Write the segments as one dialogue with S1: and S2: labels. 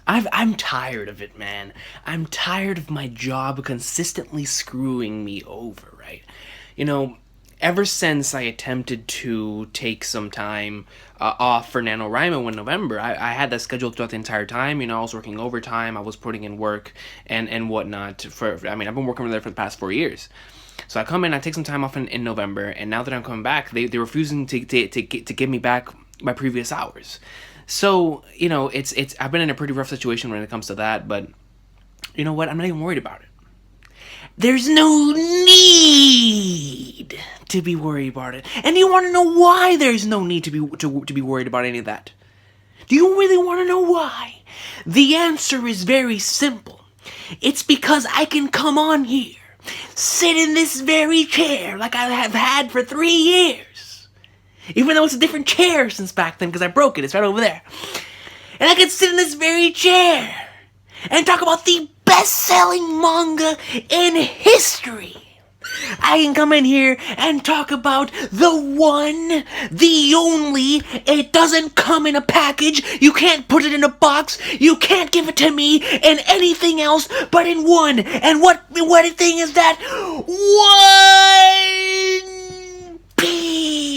S1: I'm tired of it, man. I'm tired of my job consistently screwing me over, right? You know, ever since I attempted to take some time off for NaNoWriMo in November, I had that scheduled throughout the entire time. I was working overtime, I was putting in work and whatnot. I've been working there for the past 4 years. So I come in, I take some time off in November, and now that I'm coming back, they're refusing to give me back my previous hours. So, it's I've been in a pretty rough situation when it comes to that, but you know what? I'm not even worried about it. There's no need to be worried about it. And you want to know why there's no need to be worried about any of that? Do you really want to know why? The answer is very simple. It's because I can come on here, sit in this very chair like I have had for 3 years. Even though it's a different chair since back then because I broke it. It's right over there. And I can sit in this very chair and talk about the best-selling manga in history. I can come in here and talk about the one, the only. It doesn't come in a package. You can't put it in a box. You can't give it to me in anything else but in one. And what thing is that? One Piece.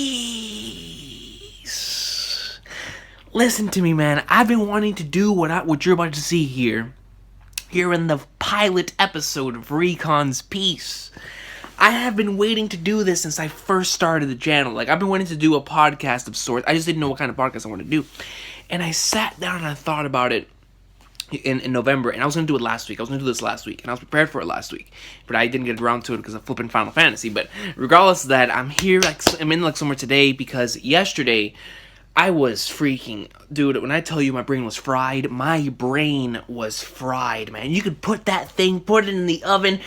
S1: Listen to me, man. I've been wanting to do what you're about to see here in the pilot episode of Recon's Piece. I have been waiting to do this since I first started the channel. I've been wanting to do a podcast of sorts. I just didn't know what kind of podcast I wanted to do. And I sat down and I thought about it in November, and I was going to do it last week. I was going to do this last week, and I was prepared for it last week. But I didn't get around to it because of flipping Final Fantasy. But regardless of that, I'm here, I'm in somewhere today because yesterday I was freaking, dude, when I tell you my brain was fried, man. You could put it in the oven,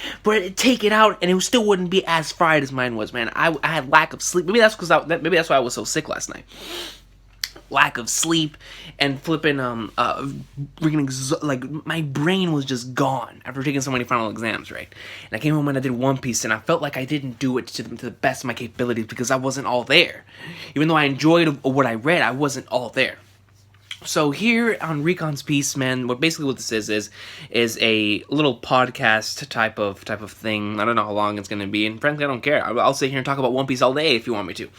S1: take it out, and it still wouldn't be as fried as mine was, man. I had lack of sleep. Maybe that's why I was so sick last night. Lack of sleep and flipping, my brain was just gone after taking so many final exams, right? And I came home and I did One Piece, and I felt like I didn't do it to the best of my capabilities because I wasn't all there. Even though I enjoyed what I read, I wasn't all there. So here on Recon's Piece, man, what this is a little podcast type of thing. I don't know how long it's gonna be, and frankly, I don't care. I'll sit here and talk about One Piece all day if you want me to.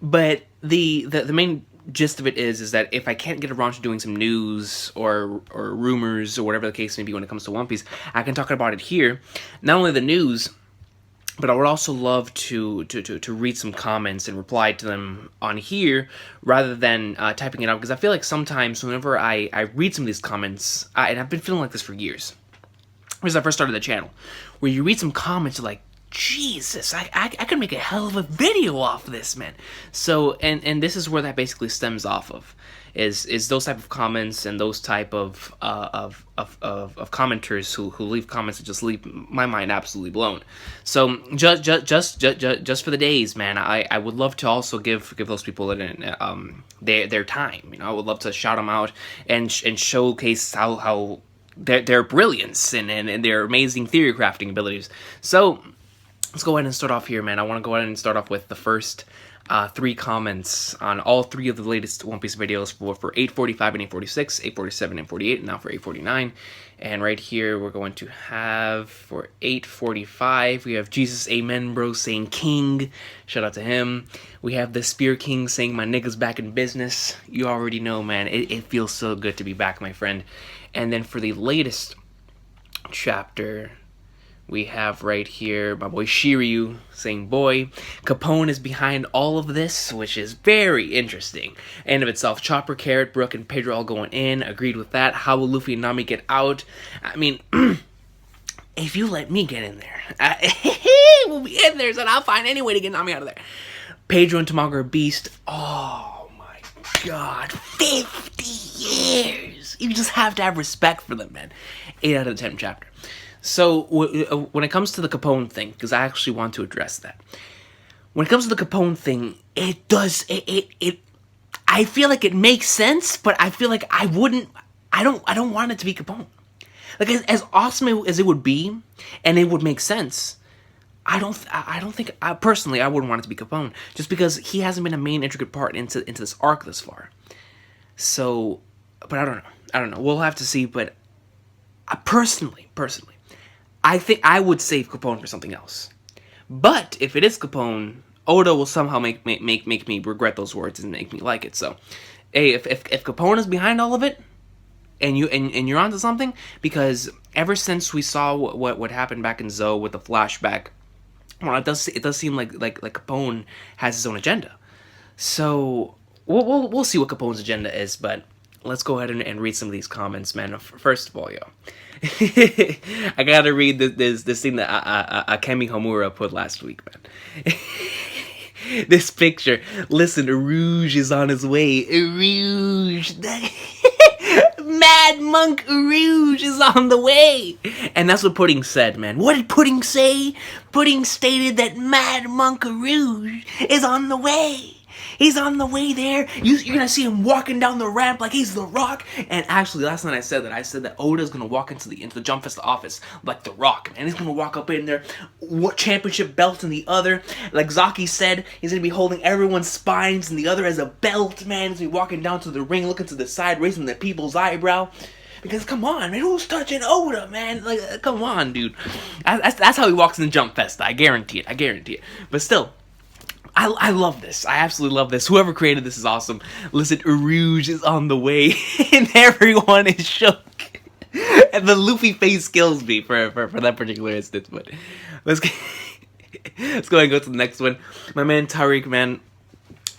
S1: But the main gist of it is that if I can't get around to doing some news or rumors or whatever the case may be when it comes to One Piece, I can talk about it here. Not only the news, but I would also love to read some comments and reply to them on here rather than typing it out, because I feel like sometimes whenever I read some of these comments, and I've been feeling like this for years, since I first started the channel, where you read some comments, you're like, Jesus, I could make a hell of a video off this, man. So, and this is where that basically stems off of, is those type of comments and those type of commenters who leave comments that just leave my mind absolutely blown. So just for the days, man, I would love to also give those people their time. I would love to shout them out and showcase how their brilliance and their amazing theory crafting abilities. So let's go ahead and start off here, man. I want to go ahead and start off with the first 3 comments on all 3 of the latest One Piece videos for 845 and 846, 847 and 48, and now for 849. And right here, we're going to have, for 845, we have Jesus Amen Bro saying King. Shout out to him. We have the Spear King saying my nigga's back in business. You already know, man. It feels so good to be back, my friend. And then for the latest chapter, we have right here my boy Shiryu saying, boy, Capone is behind all of this, which is very interesting. End of itself. Chopper, Carrot, Brook, and Pedro all going in. Agreed with that. How will Luffy and Nami get out? I mean, if you let me get in there, we'll be in there, so I'll find any way to get Nami out of there. Pedro and Tamago are beast. Oh my god. 50 years. You just have to have respect for them, man. 8 out of 10 chapter. So, when it comes to the Capone thing, because I actually want to address that. When it comes to the Capone thing, I feel like it makes sense, but I feel like I don't want it to be Capone. Like, as awesome as it would be, and it would make sense, I don't think, personally, I wouldn't want it to be Capone, just because he hasn't been a main intricate part into this arc thus far. So, but I don't know. I don't know. We'll have to see. But personally, I think I would save Capone for something else. But if it is Capone, Oda will somehow make me regret those words and make me like it. So, hey, if Capone is behind all of it, and you're onto something, because ever since we saw what happened back in Zoe with the flashback, well, it does seem like Capone has his own agenda. So we'll see what Capone's agenda is, but let's go ahead and read some of these comments, man. First of all, yo, I gotta read this thing that Akemi Homura put last week, man. This picture. Listen, Rouge is on his way. Rouge. Mad Monk Rouge is on the way. And that's what Pudding said, man. What did Pudding say? Pudding stated that Mad Monk Rouge is on the way. He's on the way there. You're gonna see him walking down the ramp like he's The Rock. And actually, last night I said that Oda's gonna walk into the Jump Fest office like The Rock, man. He's gonna walk up in there, championship belt in the other. Like Zaki said, he's gonna be holding everyone's spines, and the other has a belt, man. He's gonna be walking down to the ring, looking to the side, raising the people's eyebrow. Because come on, man, who's touching Oda, man? Like, come on, dude. That's how he walks in the Jump Fest. I guarantee it. But still. I love this. I absolutely love this. Whoever created this is awesome. Listen, Rouge is on the way, and everyone is shook. And the Luffy face kills me for that particular instance. But let's go ahead and go to the next one. My man Tariq, man.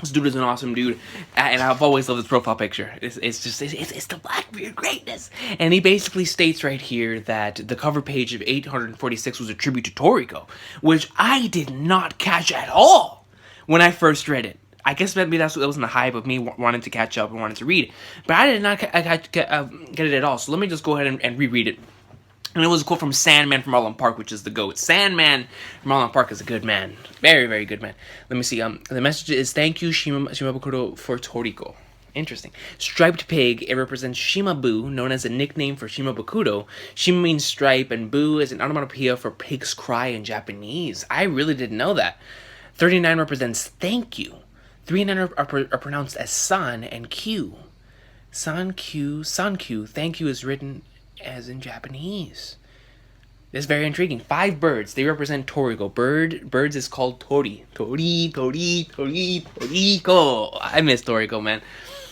S1: This dude is an awesome dude, and I've always loved his profile picture. It's the Blackbeard greatness. And he basically states right here that the cover page of 846 was a tribute to Toriko, which I did not catch at all when I first read it. I guess maybe that wasn't the hype of me wanting to catch up and wanting to read it. But I did not get it at all. So let me just go ahead and reread it. And it was a quote from Sandman from Arlen Park, which is the GOAT. Sandman from Arlen Park is a good man. Very, very good man. Let me see. The message is, thank you, Shimabukuro, for Toriko. Interesting. Striped pig, it represents Shimabu, known as a nickname for Shimabukuro. Shima means stripe, and bu is an onomatopoeia for pig's cry in Japanese. I really didn't know that. 39 represents thank you. 3 and 9 are pronounced as san and q. San q, thank you is written as in Japanese. This is very intriguing. 5 birds, they represent Toriko. Birds is called Tori. Toriko. I miss Toriko, man.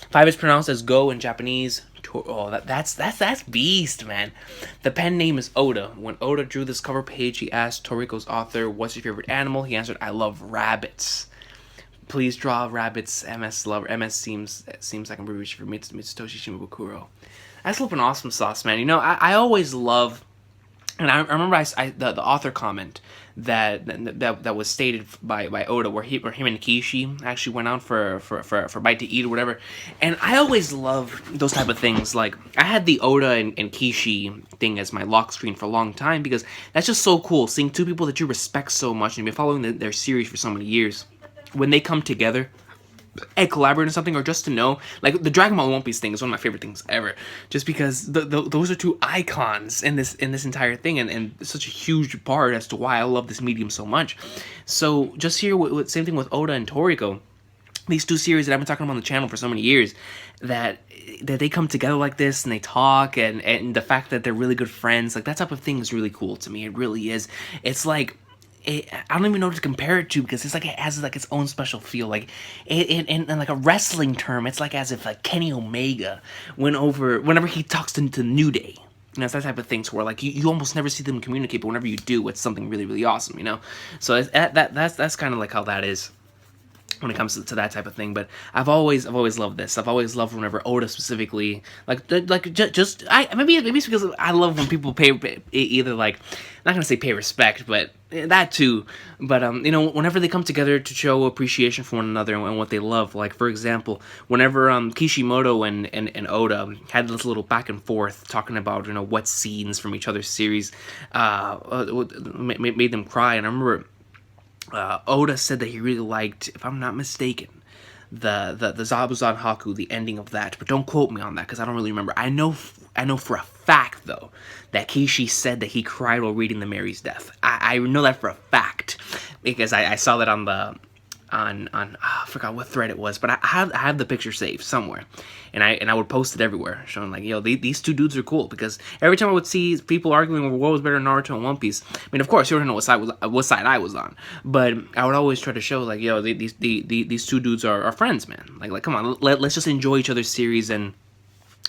S1: 5 is pronounced as go in Japanese. Oh, that's beast, man. The pen name is Oda. When Oda drew this cover page, he asked Toriko's author, "What's your favorite animal?" He answered, "I love rabbits. Please draw rabbits." MS lover. MS seems like I'm reaching for Mitsutoshi Shimabukuro. That's flipping awesome sauce, man. You know, I always love. And I remember the author comment that was stated by Oda, where him and Kishi actually went out for a bite to eat or whatever. And I always love those type of things. Like, I had the Oda and Kishi thing as my lock screen for a long time, because that's just so cool, seeing 2 people that you respect so much and you've been following their series for so many years, when they come together and collaborate on something, or just to know, like the Dragon Ball One Piece thing is one of my favorite things ever, just because those are 2 icons in this entire thing, and such a huge part as to why I love this medium so much. So just here, with same thing with Oda and Toriko, these 2 series that I've been talking about on the channel for so many years, that they come together like this and they talk, and the fact that they're really good friends, like that type of thing is really cool to me. It really is. It's like, I don't even know what to compare it to, because it's like it has like its own special feel. Like in like a wrestling term, it's like as if like Kenny Omega whenever he talks to New Day. You know, it's that type of thing to where like you almost never see them communicate, but whenever you do, it's something really, really awesome. You know, so that's kind of like how that is when it comes to that type of thing. But I've always loved this. I've always loved whenever Oda specifically, maybe it's because I love when people pay either, like, not gonna say pay respect, but that too. But you know, whenever they come together to show appreciation for one another and what they love. Like, for example, whenever Kishimoto and Oda had this little back and forth talking about, you know, what scenes from each other's series made them cry. And I remember Oda said that he really liked, if I'm not mistaken, the Zabuzan Haku, the ending of that. But don't quote me on that, because I don't really remember. I know for a fact, though, that Kishi said that he cried while reading the Mary's death. I know that for a fact, because I saw that on I forgot what thread it was, but I have the picture saved somewhere, and I would post it everywhere, showing like, yo, these two dudes are cool, because every time I would see people arguing over what was better, Naruto and One Piece, I mean, of course, you don't know what side I was on, but I would always try to show like, yo, these two dudes are friends, man. Like come on, let's just enjoy each other's series and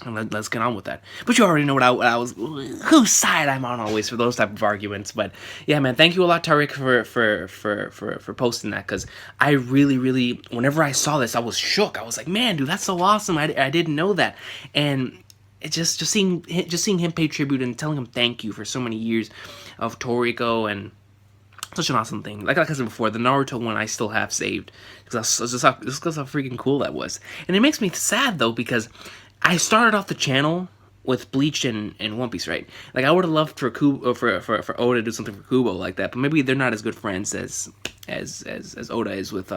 S1: let's get on with that. But you already know what I was, whose side I'm on always for those type of arguments. But yeah, man, thank you a lot, Tariq, for posting that, because I really, whenever I saw this, I was shook. I was like, man, dude, that's so awesome. I didn't know that. And it just seeing him pay tribute and telling him thank you for so many years of Toriko, and such an awesome thing. Like I said before, the Naruto one I still have saved, because just how freaking cool that was. And it makes me sad though, because I started off the channel with Bleach and One Piece, right? Like, I would have loved for Oda to do something for Kubo like that, but maybe they're not as good friends as Oda is with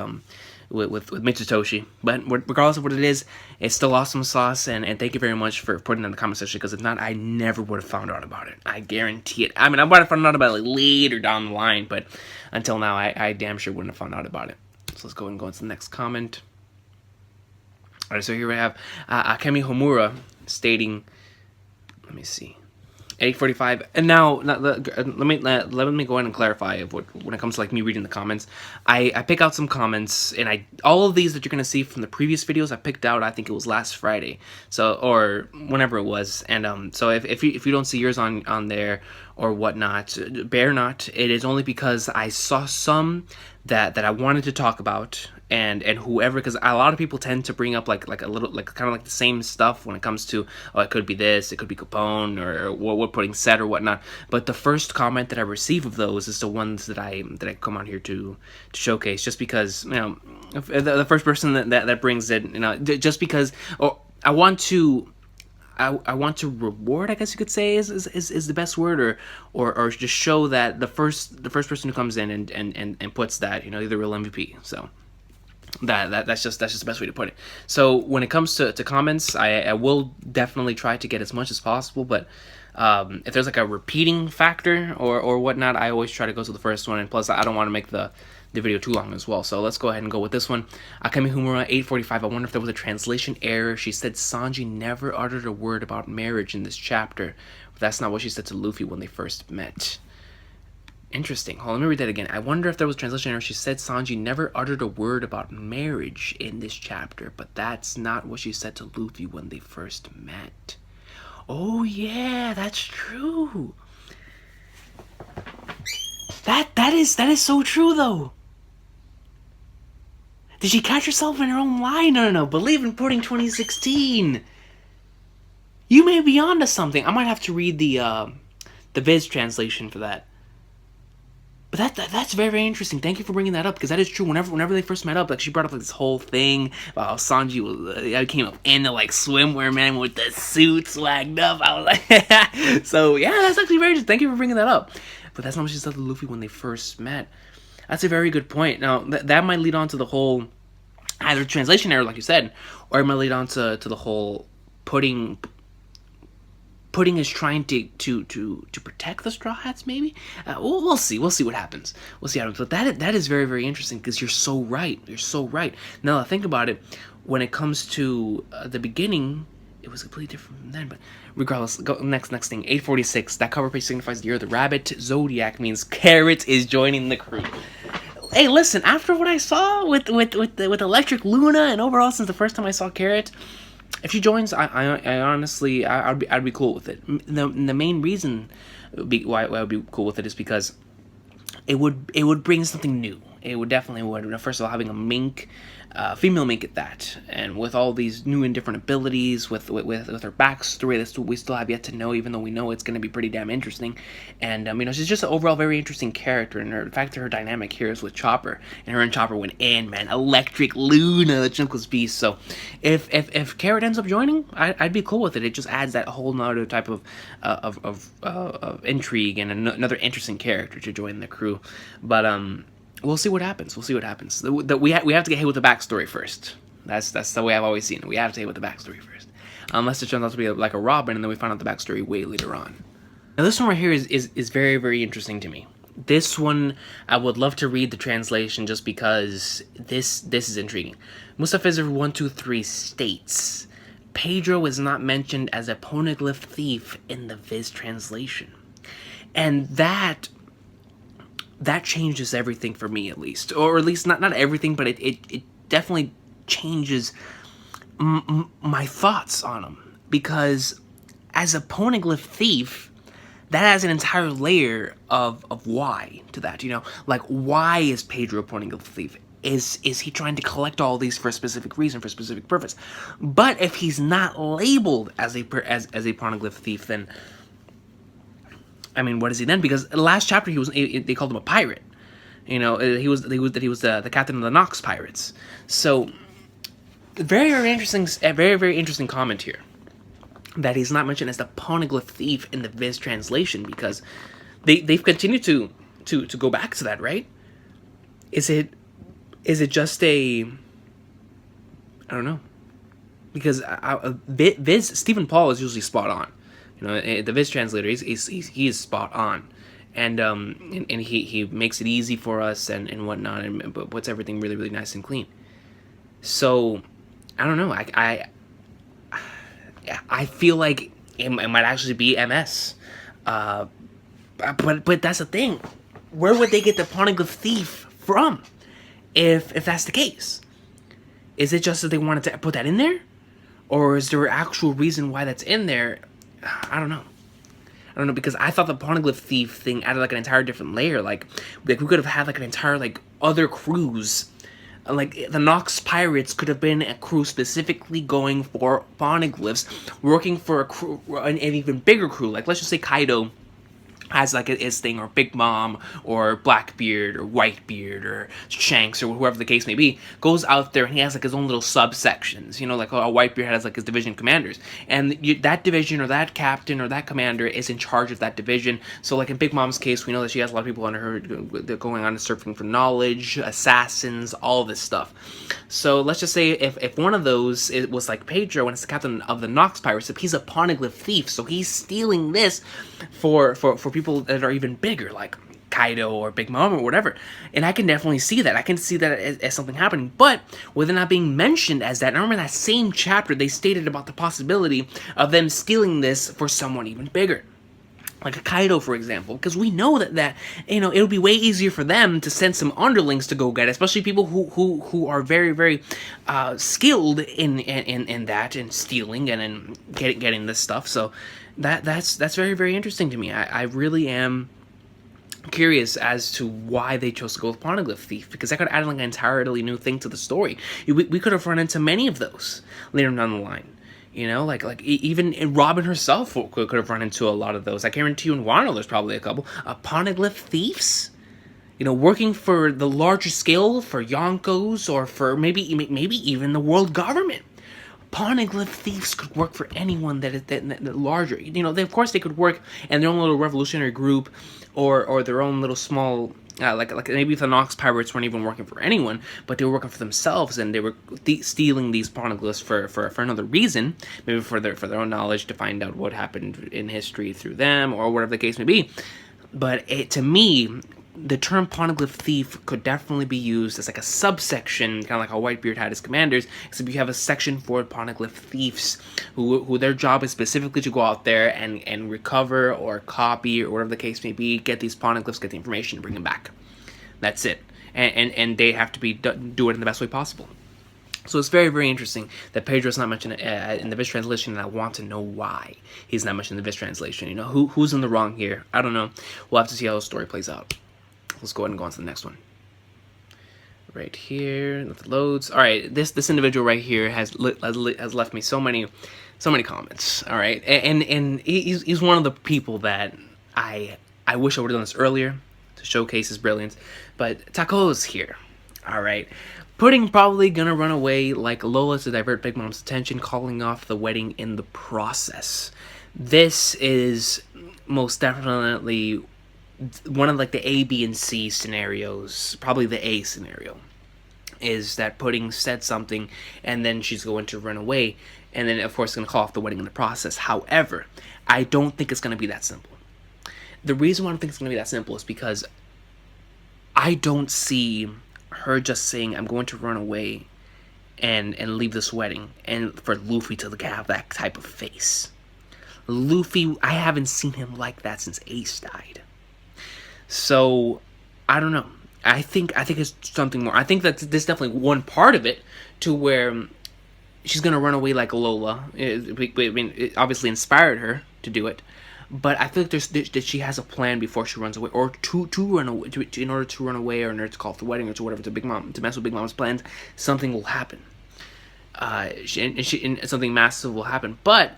S1: Mitsutoshi. But regardless of what it is, it's still awesome sauce, and thank you very much for putting it in the comment section, because if not, I never would have found out about it. I guarantee it. I mean, I might have found out about it like later down the line, but until now, I damn sure wouldn't have found out about it. So let's go ahead and go into the next comment. Alright, so here we have Akemi Homura stating, let me see, 8:45. And now let me go ahead and clarify of when it comes to like me reading the comments. I pick out some comments, and all of these that you're gonna see from the previous videos I picked out. I think it was last Friday, so, or whenever it was. And so if you don't see yours on there or whatnot, bear not. It is only because I saw some that I wanted to talk about. And whoever, because a lot of people tend to bring up like a little, like kind of like the same stuff when it comes to, oh, it could be this, it could be Capone, or what we're putting set or whatnot. But the first comment that I receive of those is the ones that I come on here to showcase, just because, you know, the first person that brings it, you know, just because, or I want to reward, I guess you could say, is the best word, or just show that the first person who comes in and puts that, you know, you're the real MVP. So that's just the best way to put it. So when it comes to comments, I will definitely try to get as much as possible, but if there's like a repeating factor or whatnot, I always try to go to the first one, and plus I don't want to make the video too long as well. So let's go ahead and go with this one. Akemi Homura 8:45. I wonder if there was a translation error. She said Sanji never uttered a word about marriage in this chapter. But that's not what she said to Luffy when they first met. Interesting. Hold on, let me read that again. I wonder if there was a translation error. She said Sanji never uttered a word about marriage in this chapter, but that's not what she said to Luffy when they first met. Oh yeah, that's true. That is so true though. Did she catch herself in her own lie? No. Believe in Pudding 2016. You may be onto something. I might have to read the Viz translation for that. But that's very, very interesting. Thank you for bringing that up, because that is true. Whenever they first met up, like, she brought up like this whole thing about how Sanji was came up in the like swimwear, man, with the suit swagged up. I was like, so yeah, that's actually very interesting. Thank you for bringing that up. But that's not what she said to Luffy when they first met. That's a very good point. Now that might lead on to the whole either translation error, like you said, or it might lead on to the whole Pudding is trying to protect the Straw Hats, maybe. We'll see what happens. But that is very, very interesting, because you're so right. Now that I think about it, when it comes to the beginning, it was completely different from then. But regardless, go next thing. 8:46. That cover page signifies the year of the rabbit. Zodiac means Carrot is joining the crew. Hey, listen. After what I saw with Electric Luna, and overall since the first time I saw Carrot, if she joins, I honestly, I'd be cool with it. The main reason why I would be cool with it is because it would bring something new. It would definitely would. First of all, having a mink, female mink at that, and with all these new and different abilities, with her backstory that we still have yet to know, even though we know it's going to be pretty damn interesting. And you know, she's just an overall very interesting character, and the fact that her dynamic here is with Chopper, and her and Chopper went in, man. Electric Luna, the Chunkless Beast. So if Carrot ends up joining, I'd be cool with it. It just adds that whole nother type of intrigue and another interesting character to join the crew. But we'll see what happens. We have to get hit with the backstory first. That's the way I've always seen it. We have to hit with the backstory first. Unless it turns out to be like a Robin, and then we find out the backstory way later on. Now this one right here is very, very interesting to me. This one, I would love to read the translation just because this is intriguing. Mustafizer123 states, Pedro is not mentioned as a poneglyph thief in the Viz translation. And that changes everything for me, at least. Or at least not everything, but it definitely changes my thoughts on him. Because as a poneglyph thief, that adds an entire layer of why to that, you know? Like, why is Pedro a poneglyph thief? Is he trying to collect all these for a specific reason, for a specific purpose? But if he's not labeled as a poneglyph thief, then, I mean, what is he then? Because in the last chapter, they called him a pirate. You know, he was the captain of the Nox pirates. So, very interesting comment here, that he's not mentioned as the poneglyph thief in the Viz translation, because they've continued to go back to that, right? Is it just a, I don't know, because Viz Stephen Paul is usually spot on, you know. The Viz translator, he is spot on, and he makes it easy for us and whatnot, and puts everything really nice and clean. So I don't know, I feel like it might actually be MS, but that's the thing. Where would they get the poneglyph thief from, if that's the case? Is it just that they wanted to put that in there, or is there an actual reason why that's in there? I don't know, because I thought the poneglyph thief thing added like an entire different layer. Like we could have had like an entire like other cruise. Like, the Nox pirates could have been a crew specifically going for poneglyphs, working for a crew, an even bigger crew. Like, let's just say Kaido has like his thing, or Big Mom, or Blackbeard, or Whitebeard, or Shanks, or whoever the case may be, goes out there and he has like his own little subsections, you know, like a Whitebeard has like his division commanders, and that division, or that captain, or that commander is in charge of that division. So like in Big Mom's case, we know that she has a lot of people under her, they're going on and surfing for knowledge, assassins, all this stuff. So let's just say if one of those, it was like Pedro, and it's the captain of the Nox pirates, he's a poneglyph thief, so he's stealing this for people that are even bigger, like Kaido or Big Mom or whatever. And I can definitely see that. I can see that as something happening. But with it not being mentioned as that, I remember in that same chapter they stated about the possibility of them stealing this for someone even bigger, like a Kaido, for example, because we know that you know, it would be way easier for them to send some underlings to go get it, especially people who are very skilled in that, in stealing and in getting this stuff. So that's very interesting to me. I really am curious as to why they chose to go with poneglyph thief, because that could add like an entirely new thing to the story. We could have run into many of those later down the line. You know, like even Robin herself could have run into a lot of those. I guarantee you in Wano there's probably a couple. Poneglyph thieves? You know, working for the larger scale, for Yonkos, or for maybe even the world government. Poneglyph thieves could work for anyone that larger. You know, of course they could work in their own little revolutionary group, or their own little small, like maybe if the Nox pirates weren't even working for anyone, but they were working for themselves, and they were stealing these poneglyphs for another reason, maybe for their own knowledge, to find out what happened in history through them, or whatever the case may be. But to me, the term poneglyph thief could definitely be used as like a subsection, kind of like how Whitebeard had his commanders, except you have a section for poneglyph thieves, who their job is specifically to go out there and recover or copy, or whatever the case may be, get these poneglyphs, get the information, and bring them back. That's it. And they have to do it in the best way possible. So it's very interesting that Pedro's not mentioned in the Viz translation, and I want to know why he's not mentioned in the Viz translation. You know, who's in the wrong here? I don't know. We'll have to see how the story plays out. Let's go ahead and go on to the next one. Right here, let it loads. All right, this individual right here has left me so many comments. All right, and he's one of the people that I wish I would have done this earlier to showcase his brilliance. But Tako's here. All right, Pudding probably gonna run away like Lola to divert Big Mom's attention, calling off the wedding in the process. This is most definitely one of like the A, B, and C scenarios. Probably the A scenario is that Pudding said something and then she's going to run away, and then of course going to call off the wedding in the process. However, I don't think it's going to be that simple. The reason why I don't think it's going to be that simple is because I don't see her just saying, I'm going to run away and leave this wedding, and for Luffy to have that type of face. Luffy, I haven't seen him like that since Ace died. So, I don't know. I think it's something more. I think that there's definitely one part of it to where she's gonna run away like Lola. I mean, it obviously inspired her to do it, but I feel like that she has a plan before she runs away, or to run away, in order to run away, or in order to call off the wedding, or to whatever, to mess with Big Mom's plans. Something will happen. And something massive will happen, but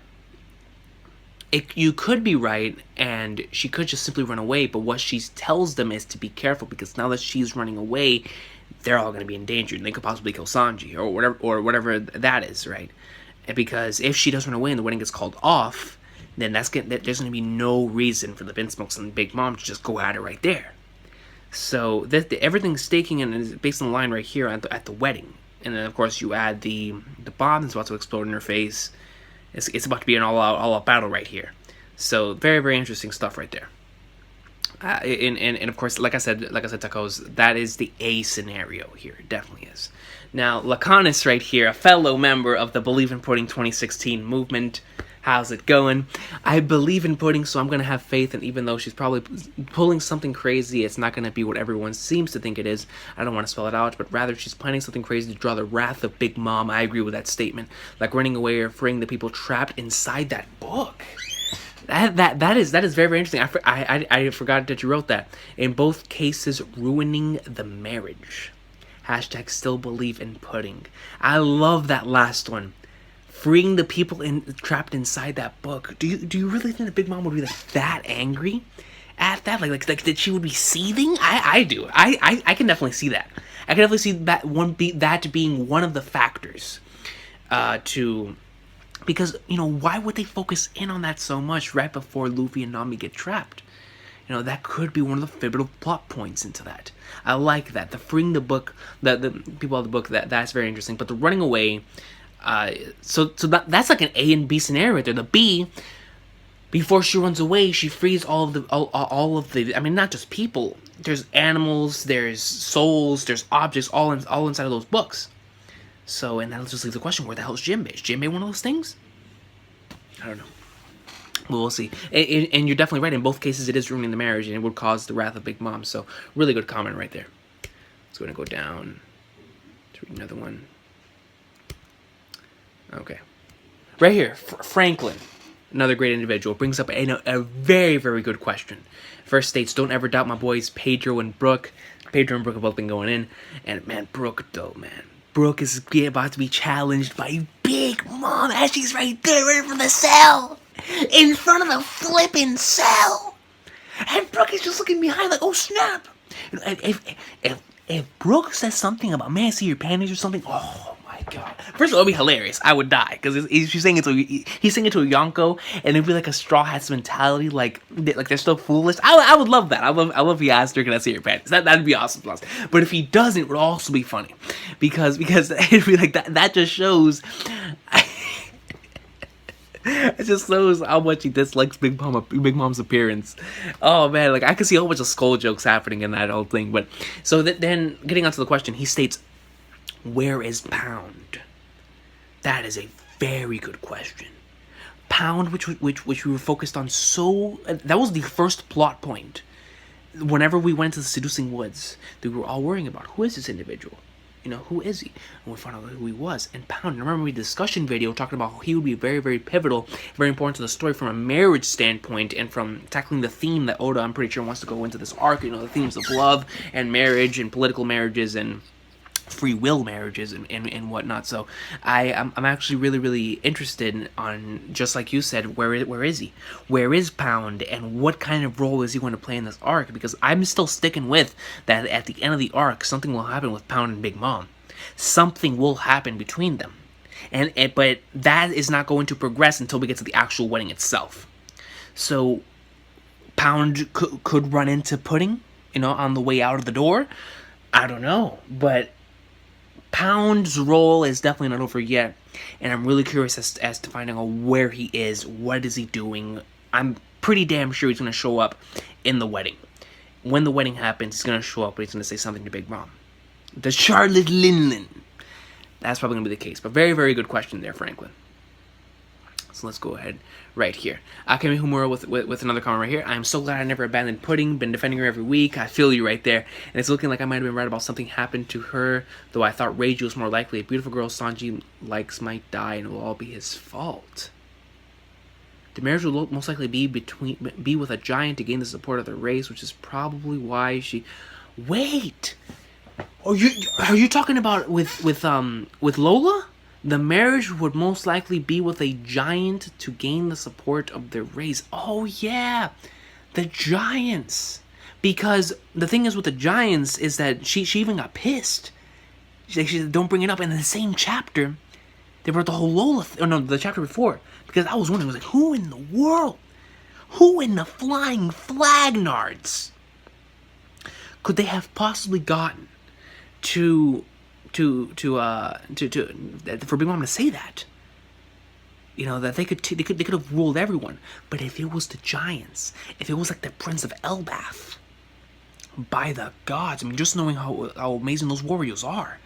S1: you could be right, and she could just simply run away. But what she tells them is to be careful, because now that she's running away, they're all going to be in danger, and they could possibly kill Sanji or whatever that is, right? And because if she does run away and the wedding gets called off, then there's going to be no reason for the Vinsmokes and Big Mom to just go at it right there. So everything's staking and is based on the line right here at the wedding. And then, of course, you add the bomb that's about to explode in her face. It's about to be an all-out battle right here. So, very, very interesting stuff right there. And of course, like I said, Tacos, that is the A scenario here. It definitely is. Now, Laconis right here, a fellow member of the Believe in Pudding 2016 movement. How's it going? I believe in pudding, so I'm going to have faith, and even though she's probably pulling something crazy, it's not going to be what everyone seems to think it is. I don't want to spell it out, but rather she's planning something crazy to draw the wrath of Big Mom. I agree with that statement. Like running away or freeing the people trapped inside that book. That is very, very interesting. I forgot that you wrote that. In both cases, ruining the marriage. # still believe in pudding. I love that last one. Freeing the people trapped inside that book. Do you really think that Big Mom would be that angry at that? Like that she would be seething? I do. I can definitely see that. I can definitely see that being one of the factors because why would they focus in on that so much right before Luffy and Nami get trapped? That could be one of the pivotal plot points into that. I like that. The freeing the book, the people of the book, that's very interesting. But the running away. So that's like an A and B scenario right there. The B, before she runs away, she frees all of the. I mean, not just people. There's animals. There's souls. There's objects. All inside of those books. So, and that'll just leave the question: where the hell is Jinbei? Is Jinbei one of those things? I don't know. Well, we'll see. And you're definitely right. In both cases, it is ruining the marriage, and it would cause the wrath of Big Mom. So, really good comment right there. Let's go ahead and go down to read another one. Okay. Right here, Franklin, another great individual, brings up a very, very good question. First states, don't ever doubt my boys Pedro and Brooke. Pedro and Brooke have both been going in. And, man, Brooke is about to be challenged by Big Mom as she's right there, ready for the cell. In front of the flipping cell. And Brooke is just looking behind like, oh, snap. If Brooke says something about, may I see your panties or something, oh, my God. First of all, it'd be hilarious. I would die. Because he's saying it to a Yonko, and it'd be like a Straw Hats mentality, like they're still foolish. I would love that. I love if he asked her, can I see your panties? That'd be awesome. But if he doesn't, it would also be funny. Because it'd be like that just shows... It just shows how much he dislikes Big Mom's appearance. Oh man, like I could see a whole bunch of skull jokes happening in that whole thing. But so then, getting onto the question, he states, "Where is Pound?" That is a very good question. Pound, which we were focused on, that was the first plot point. Whenever we went to the Seducing Woods, we were all worrying about who is this individual. Who is he? And we found out who he was. And Pound, remember the discussion video talking about how he would be very, very pivotal, very important to the story from a marriage standpoint and from tackling the theme that Oda, I'm pretty sure, wants to go into this arc, the themes of love and marriage and political marriages and free will marriages and whatnot. So I'm actually really, really interested on, just like you said, where is he? Where is Pound, and what kind of role is he going to play in this arc? Because I'm still sticking with that at the end of the arc, something will happen with Pound and Big Mom. Something will happen between them. But that is not going to progress until we get to the actual wedding itself. So Pound could run into Pudding, on the way out of the door. I don't know, but Pound's role is definitely not over yet, and I'm really curious as to finding out where he is, what is he doing. I'm pretty damn sure he's going to show up in the wedding. when the wedding happens, he's gonna show up and he's gonna say something to Big Mom. The Charlotte Linlin. That's probably gonna be the case. But very, very good question there, Franklin. So let's go ahead right here. Akemi Humura with another comment right here. I'm so glad I never abandoned Pudding. Been defending her every week. I feel you right there. And it's looking like I might have been right about something happened to her, though I thought Reiju was more likely. A beautiful girl Sanji likes might die, and it will all be his fault. The marriage will most likely be with a giant to gain the support of the race, which is probably why she. Wait, are you talking about with Lola? The marriage would most likely be with a giant to gain the support of the race. Oh yeah, the giants. Because the thing is with the giants is that she even got pissed. She said, don't bring it up. And in the same chapter, they brought the whole Lola. The chapter before. Because I was wondering, I was like, who in the world? Who in the flying flagnards could they have possibly gotten to for Big Mom to say that? You know, that they could have ruled everyone. But if it was the giants, if it was like the Prince of Elbaf, by the gods, I mean, just knowing how amazing those warriors are,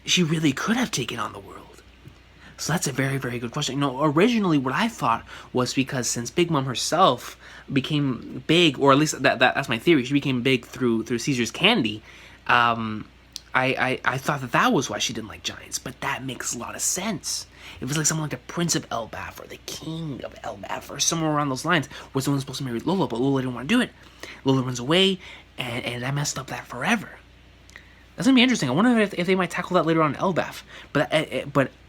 S1: she really could have taken on the world. So that's a very, very good question. You know, originally what I thought was because since Big Mom herself became big, or at least that's my theory, she became big through Caesar's candy. I thought that was why she didn't like giants, but that makes a lot of sense. It was like someone like the Prince of Elbaf or the King of Elbaf or somewhere around those lines where someone's supposed to marry Lola, but Lola didn't want to do it. Lola runs away, and that messed up that forever. That's gonna be interesting. I wonder if they might tackle that later on in Elbaf. But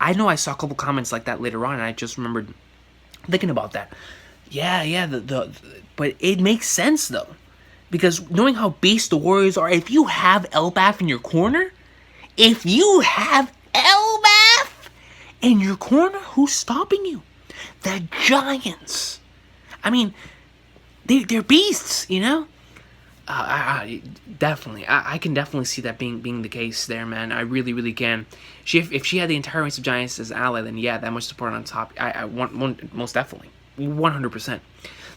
S1: I know I saw a couple comments like that later on, and I just remembered thinking about that. Yeah. But it makes sense though, because knowing how beast the warriors are, if you have Elbaf in your corner, who's stopping you? The giants. I mean, they're beasts, you know. Definitely, I can definitely see that being the case there, man. I really, really can. If she had the entire race of giants as ally, then yeah, that much support on top. I want most definitely, 100%. The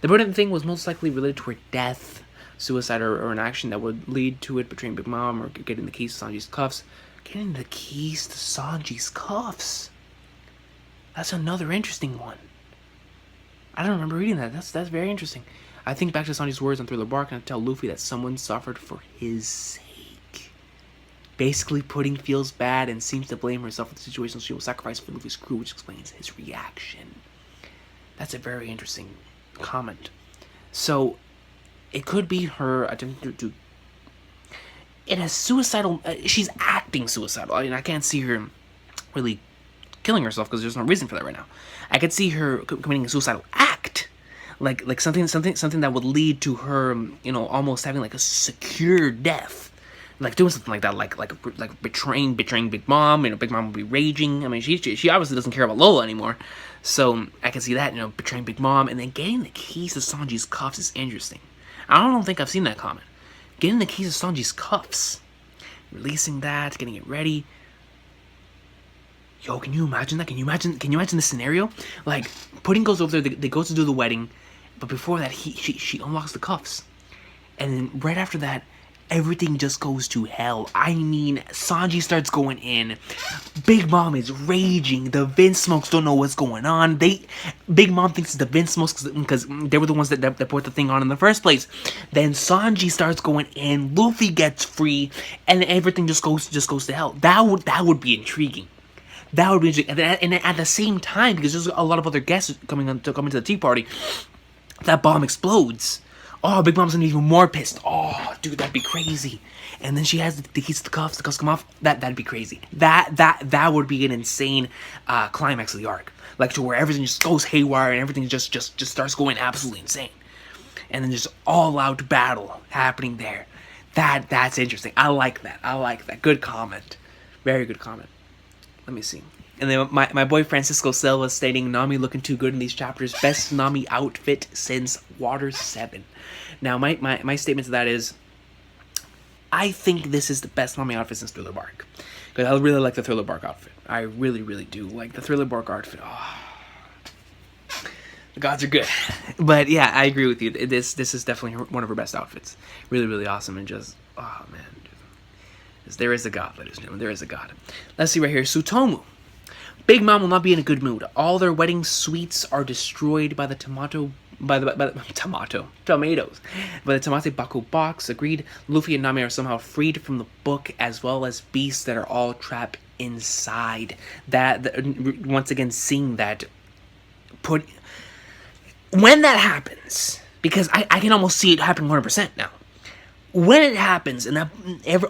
S1: important thing was most likely related to her death, suicide, or an action that would lead to it betraying Big Mom or getting the keys to Sanji's cuffs. Getting the keys to Sanji's cuffs. That's another interesting one. I don't remember reading that. That's very interesting. I think back to Sanji's words on Thriller Bark and I tell Luffy that someone suffered for his sake. Basically, Pudding feels bad and seems to blame herself for the situation she will sacrifice for Luffy's crew, which explains his reaction. That's a very interesting comment. So, it could be her attempting to it has suicidal. She's acting suicidal. I mean, I can't see her really killing herself because there's no reason for that right now. I could see her committing a suicidal act. Like something that would lead to her, you know, almost having like a secure death, like doing something like that, like betraying Big Mom. You know, Big Mom would be raging. I mean, she obviously doesn't care about Lola anymore, so I can see that, you know, betraying Big Mom and then getting the keys to Sanji's cuffs is interesting. I don't think I've seen that comment. Getting the keys to Sanji's cuffs, releasing that, getting it ready. Yo, can you imagine that? Can you imagine the scenario? Like, Pudding goes over there, they go to do the wedding, but before that, she unlocks the cuffs. And then right after that, everything just goes to hell. I mean, Sanji starts going in. Big Mom is raging. The Vinsmokes don't know what's going on. Big Mom thinks it's the Vinsmokes because they were the ones that put the thing on in the first place. Then Sanji starts going in. Luffy gets free, and everything just goes to hell. That would be intriguing. That would be interesting. And at the same time, because there's a lot of other guests coming to the tea party, that bomb explodes. Oh, Big Mom's gonna be even more pissed. Oh, dude, that'd be crazy. And then she has the keys to the cuffs come off. That'd be crazy. That would be an insane climax of the arc. Like, to where everything just goes haywire and everything just starts going absolutely insane. And then just all out battle happening there. That's interesting. I like that. Good comment. Very good comment. Let me see. And then my boy Francisco Silva stating, Nami looking too good in these chapters. Best Nami outfit since Water 7. Now, my statement to that is, I think this is the best Nami outfit since Thriller Bark. Because I really like the Thriller Bark outfit. I really, really do like the Thriller Bark outfit. Oh. Gods are good. But yeah, I agree with you. This is definitely one of her best outfits. Really, really awesome. And just, oh man. There is a God, ladies and gentlemen. There is a God. Let's see right here. Tsutomu. Big Mom will not be in a good mood. All their wedding sweets are destroyed by the tomatoes. By the Tamate Baku box. Agreed. Luffy and Nami are somehow freed from the book, as well as beasts that are all trapped inside. Once again, seeing that when that happens, because I can almost see it happening 100% now. When it happens and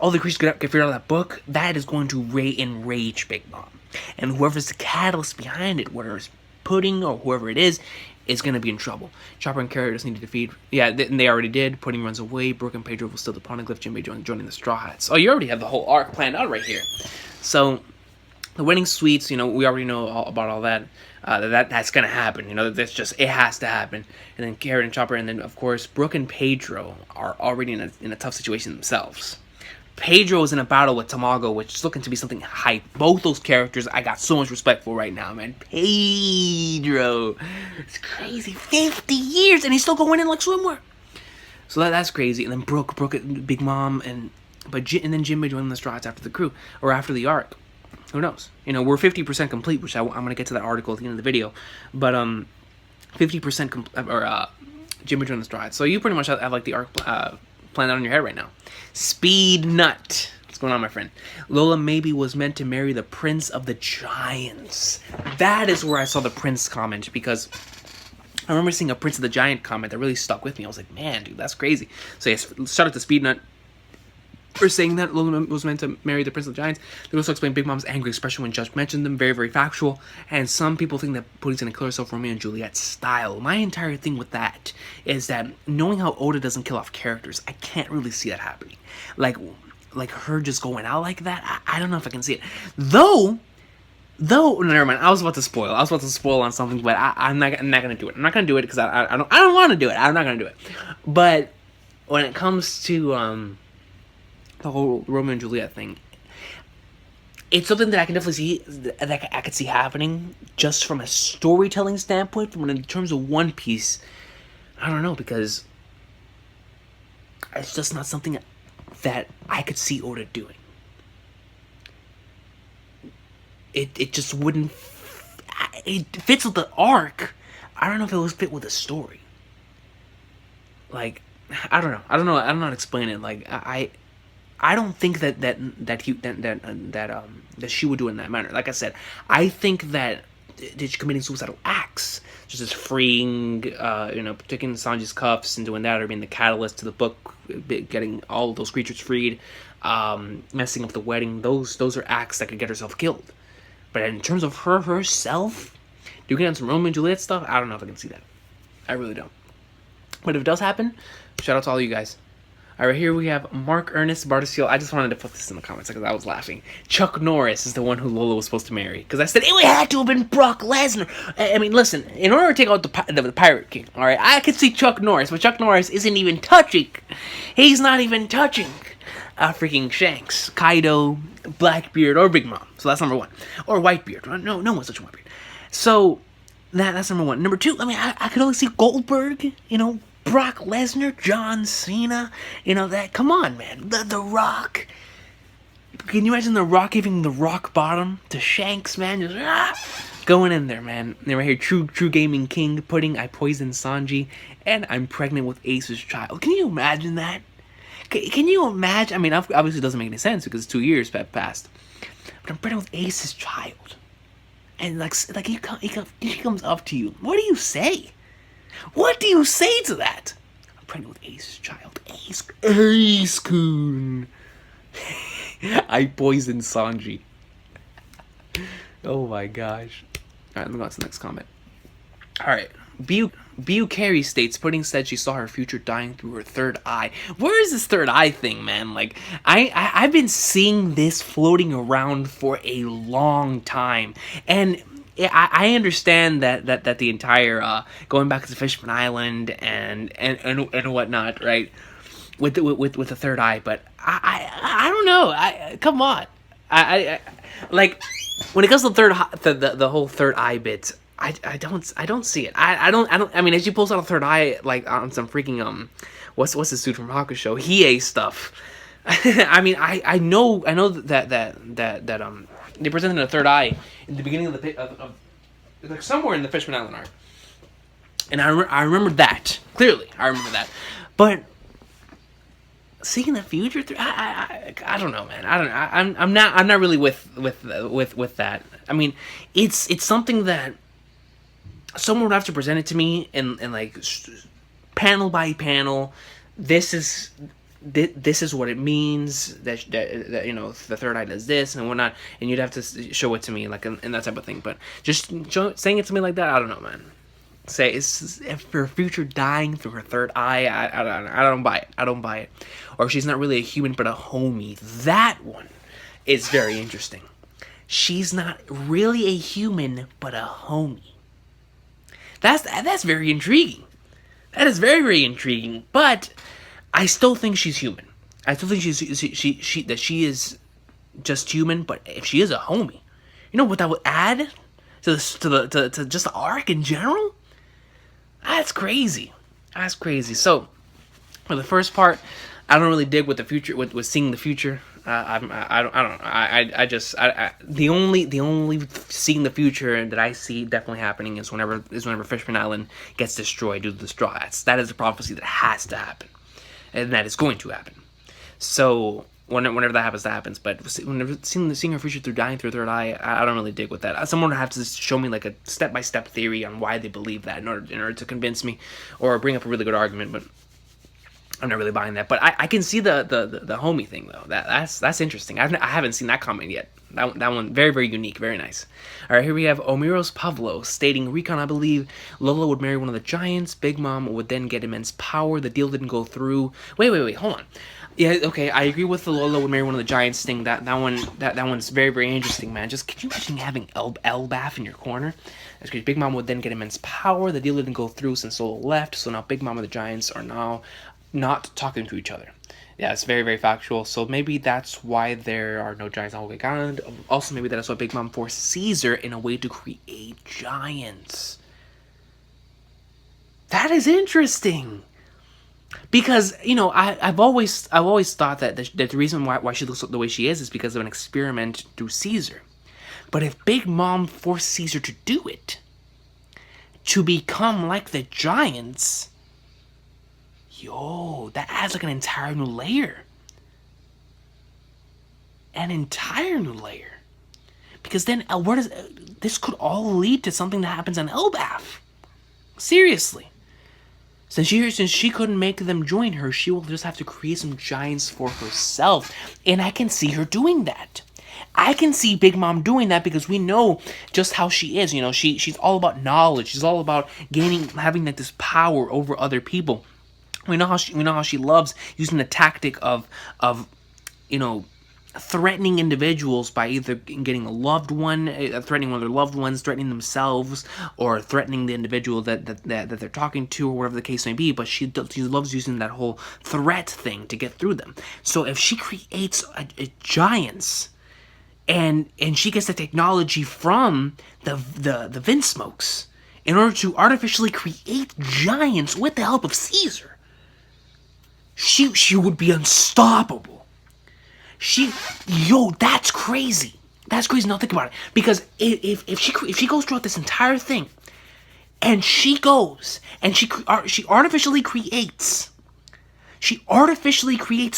S1: all the creatures get figured out of that book, that is going to enrage Big Mom. And whoever's the catalyst behind it, whether it's Pudding or whoever it is going to be in trouble. Chopper and Carrot just need to defeat. Yeah, they already did. Pudding runs away. Brooke and Pedro will steal the Poneglyph. Jinbei joining the Straw Hats. Oh, you already have the whole arc planned out right here. So, the wedding sweets, we already know about all that. That's gonna happen. That's just, it has to happen. And then Carrot and Chopper, and then of course Brooke and Pedro are already in a tough situation themselves. Pedro is in a battle with Tamago, which is looking to be something hype. Both those characters I got so much respect for right now, man. Pedro, it's crazy. 50 years and he's still going in like swimwear. So that's crazy. And then Brooke, Big Mom, and then Jinbei joining the Straw Hats after the crew or after the arc. Who knows? We're 50% complete, which I'm going to get to that article at the end of the video. But 50% Jinbei joining the Straw Hats. So you pretty much have like the arc planned out in your head right now. Speed Nut. What's going on, my friend? Lola maybe was meant to marry the Prince of the Giants. That is where I saw the Prince comment, because I remember seeing a Prince of the Giant comment that really stuck with me. I was like, man, dude, that's crazy. So yes, shout out to Speed Nut for saying that Lola was meant to marry the Prince of the Giants. They also explain Big Mom's angry expression when Judge mentioned them. Very, very factual. And some people think that Pudding's gonna kill herself Romeo and Juliet style. My entire thing with that is that knowing how Oda doesn't kill off characters, I can't really see that happening. Like her just going out like that, I don't know if I can see it. Though, never mind. I was about to spoil on something, but I'm not gonna do it. I'm not gonna do it because I don't want to do it. I'm not gonna do it. But when it comes to the whole Romeo and Juliet thing, it's something that I can definitely see, that I could see happening just from a storytelling standpoint. From in terms of One Piece, I don't know, because it's just not something that I could see Oda doing. It just wouldn't. It fits with the arc. I don't know if it was fit with the story. Like, I don't know. I don't know how to explain it. Like, I don't think that she would do it in that manner. Like I said, I think that committing suicidal acts, just as freeing, taking Sanji's cuffs and doing that, or being the catalyst to the book, getting all of those creatures freed, messing up the wedding, those are acts that could get herself killed. But in terms of herself, doing on some Romeo and Juliet stuff, I don't know if I can see that. I really don't. But if it does happen, shout out to all you guys. Alright, here we have Mark Ernest Bardaciel. I just wanted to put this in the comments because I was laughing. Chuck Norris is the one who Lola was supposed to marry. Because I said, it had to have been Brock Lesnar. I mean, listen, in order to take out the Pirate King, alright, I could see Chuck Norris, but Chuck Norris isn't even touching. He's not even touching freaking Shanks, Kaido, Blackbeard, or Big Mom. So that's number one. Or Whitebeard. No one's touching Whitebeard. So, that's number one. Number two, I could only see Goldberg, Brock Lesnar, John Cena, that. Come on, man. The Rock. Can you imagine The Rock giving the rock bottom to Shanks, man? Just going in there, man. And right here, True Gaming King, Pudding, I poisoned Sanji, and I'm pregnant with Ace's child. Can you imagine that? Can you imagine? I mean, obviously it doesn't make any sense because 2 years passed. But I'm pregnant with Ace's child. And he comes up to you. What do you say? What do you say to that? I'm pregnant with Ace's child. Ace-kun. I poisoned Sanji. Oh my gosh. Alright, let me go on to the next comment. Alright. Bu Carey states, Pudding said she saw her future dying through her third eye. Where is this third eye thing, man? Like, I've been seeing this floating around for a long time. And I understand that the entire going back to Fishman Island and whatnot, right? With the third eye, but I don't know. Come on. I like when it comes to the whole third eye bit. I don't see it. I don't. I mean, as she pulls out a third eye, like on some freaking what's this dude from Hakusho Hiei stuff. I mean, I know that they presented a third eye in the beginning of of like somewhere in the Fishman Island arc, and I remember that clearly. I remember that, but seeing the future through, I don't know, man. I'm not really with that. I mean, it's something that someone would have to present it to me in like panel by panel. This is what it means that you know the third eye does this and whatnot, and you'd have to show it to me like in that type of thing. But just saying it to me like that, I don't know, man. Say it's if her future dying through her third eye, I don't buy it. I don't buy it. Or she's not really a human but a homie. That one is very interesting. She's not really a human but a homie. That's very intriguing. That is very, very intriguing. But I still think she's human. I still think she is just human. But if she is a homie, you know what that would add to to just the arc in general? That's crazy. That's crazy. So for the first part, I don't really dig with the future with seeing the future. I don't know. The only seeing the future that I see definitely happening is whenever Fishman Island gets destroyed due to the straw. That is a prophecy that has to happen, and that is going to happen. So whenever that happens. But whenever seeing her future through dying through her third eye, I don't really dig with that. Someone would have to show me like a step-by-step theory on why they believe that in order to convince me or bring up a really good argument. But I'm not really buying that. But I can see the homie thing though. That's interesting. I haven't seen that comment yet. That one very, very unique, very nice. All right, here we have Omiros Pavlo stating, Recon, I believe Lola would marry one of the giants. Big Mom would then get immense power. The deal didn't go through. Wait, hold on. Yeah, okay, I agree with the Lola would marry one of the giants thing. That one's very, very interesting, man. Just could you imagine having Elbaf in your corner? That's great. Big Mom would then get immense power. The deal didn't go through since Lola left, so now Big Mom and the giants are now not talking to each other. Yeah, it's very, very factual. So maybe that's why there are no giants on Whole Cake Island. Also, maybe that's why Big Mom forced Caesar in a way to create giants. That is interesting. Because, you know, I've always thought that the reason why she looks the way she is because of an experiment through Caesar. But if Big Mom forced Caesar to do it, to become like the giants, yo, that adds like an entire new layer. An entire new layer. Because then, where does this could all lead to something that happens on Elbaf? Seriously. Since she couldn't make them join her, she will just have to create some giants for herself. And I can see her doing that. I can see Big Mom doing that because we know just how she is. You know, she's all about knowledge. She's all about having like this power over other people. We know how she loves using the tactic of you know, threatening individuals by either getting a loved one, threatening one of their loved ones, threatening themselves, or threatening the individual that they're talking to, or whatever the case may be. But she loves using that whole threat thing to get through them. So if she creates a giants, and she gets the technology from the Vinsmokes in order to artificially create giants with the help of Caesar, she would be unstoppable. That's crazy. That's crazy. Now think about it. Because if she goes throughout this entire thing, and she goes and she artificially creates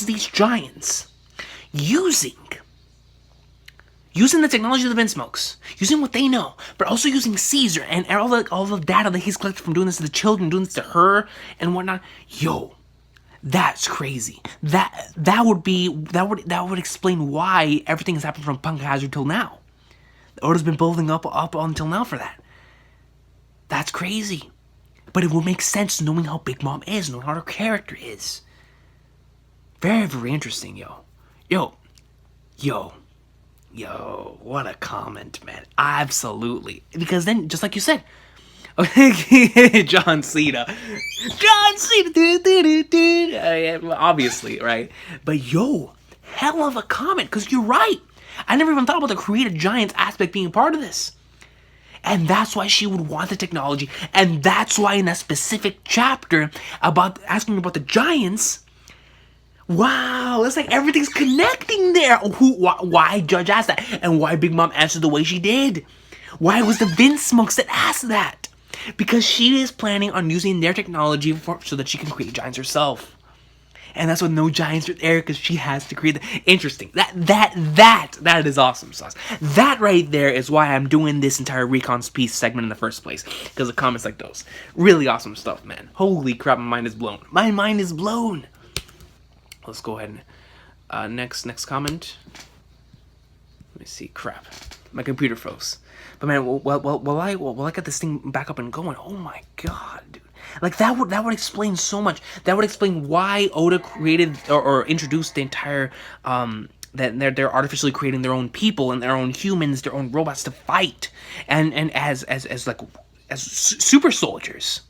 S1: these giants using the technology of the Vinsmokes, using what they know, but also using Caesar and all the data that he's collected from doing this to the children, doing this to her and whatnot. Yo, that's crazy. That would explain why everything has happened from Punk Hazard till now. The Order's been building up until now for that. That's crazy. But it will make sense knowing how Big Mom is, knowing how her character is. Very, very interesting, yo, what a comment, man. Absolutely. Because then, just like you said, John Cena, obviously, right? But hell of a comment, because you're right. I never even thought about the creative giants aspect being part of this. And that's why she would want the technology. And that's why in that specific chapter about asking about the giants, wow, it's like everything's connecting there. Why Judge asked that? And why Big Mom answered the way she did? Why was the Vince Smokes that asked that? Because she is planning on using their technology so that she can create giants herself. And that's why no giants are there, because she has to create the... Interesting. That is awesome sauce. That right there is why I'm doing this entire Recon's Piece segment in the first place. Because of comments like those. Really awesome stuff, man. Holy crap, my mind is blown. My mind is blown. Let's go ahead and... next comment. Let me see. Crap. My computer froze. But man, while I get this thing back up and going, oh my god, dude. Like, that would explain so much. That would explain why Oda created or introduced the entire that they're artificially creating their own people and their own humans, their own robots to fight, and as super soldiers.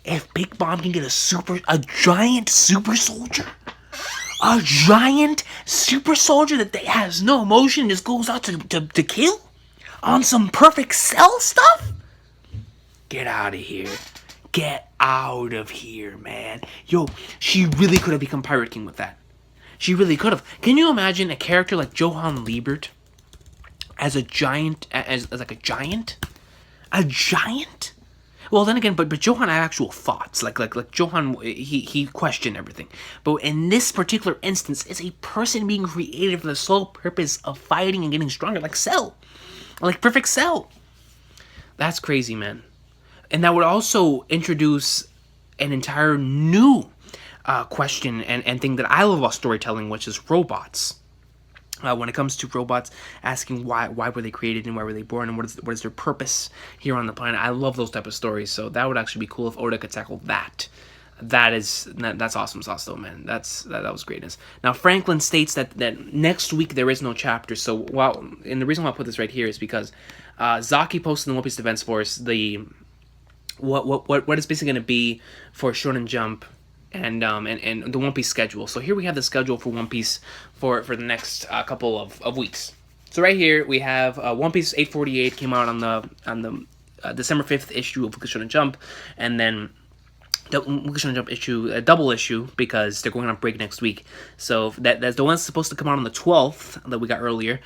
S1: If Big Mom can get a giant super soldier, a giant super soldier that has no emotion, just goes out to kill on some perfect cell stuff, get out of here. Get out of here, man. Yo, she really could have become Pirate King with that. She really could have. Can you imagine a character like Johann Liebert as a giant, as like a giant? A giant? Well, then again, but Johann had actual thoughts. Like Johann, he questioned everything. But in this particular instance, it's a person being created for the sole purpose of fighting and getting stronger, like Cell. Like Perfect Cell. That's crazy, man. And that would also introduce an entire new question and thing that I love about storytelling, which is robots. When it comes to robots, asking why were they created and why were they born and what is their purpose here on the planet. I love those type of stories, so that would actually be cool if Oda could tackle that. That's awesome sauce though, man. That was greatness. Now Franklin states that next week there is no chapter. So and the reason why I put this right here is because Zaki posted in the One Piece Defense Force what is basically going to be for Shonen Jump and the One Piece schedule. So here we have the schedule for One Piece for the next couple of weeks. So right here we have One Piece 848 came out on the December 5th issue of Weekly Shonen Jump, and then the Weekly Shonen Jump issue, a double issue, because they're going on break next week. So that's the one that's supposed to come out on the 12th that we got earlier.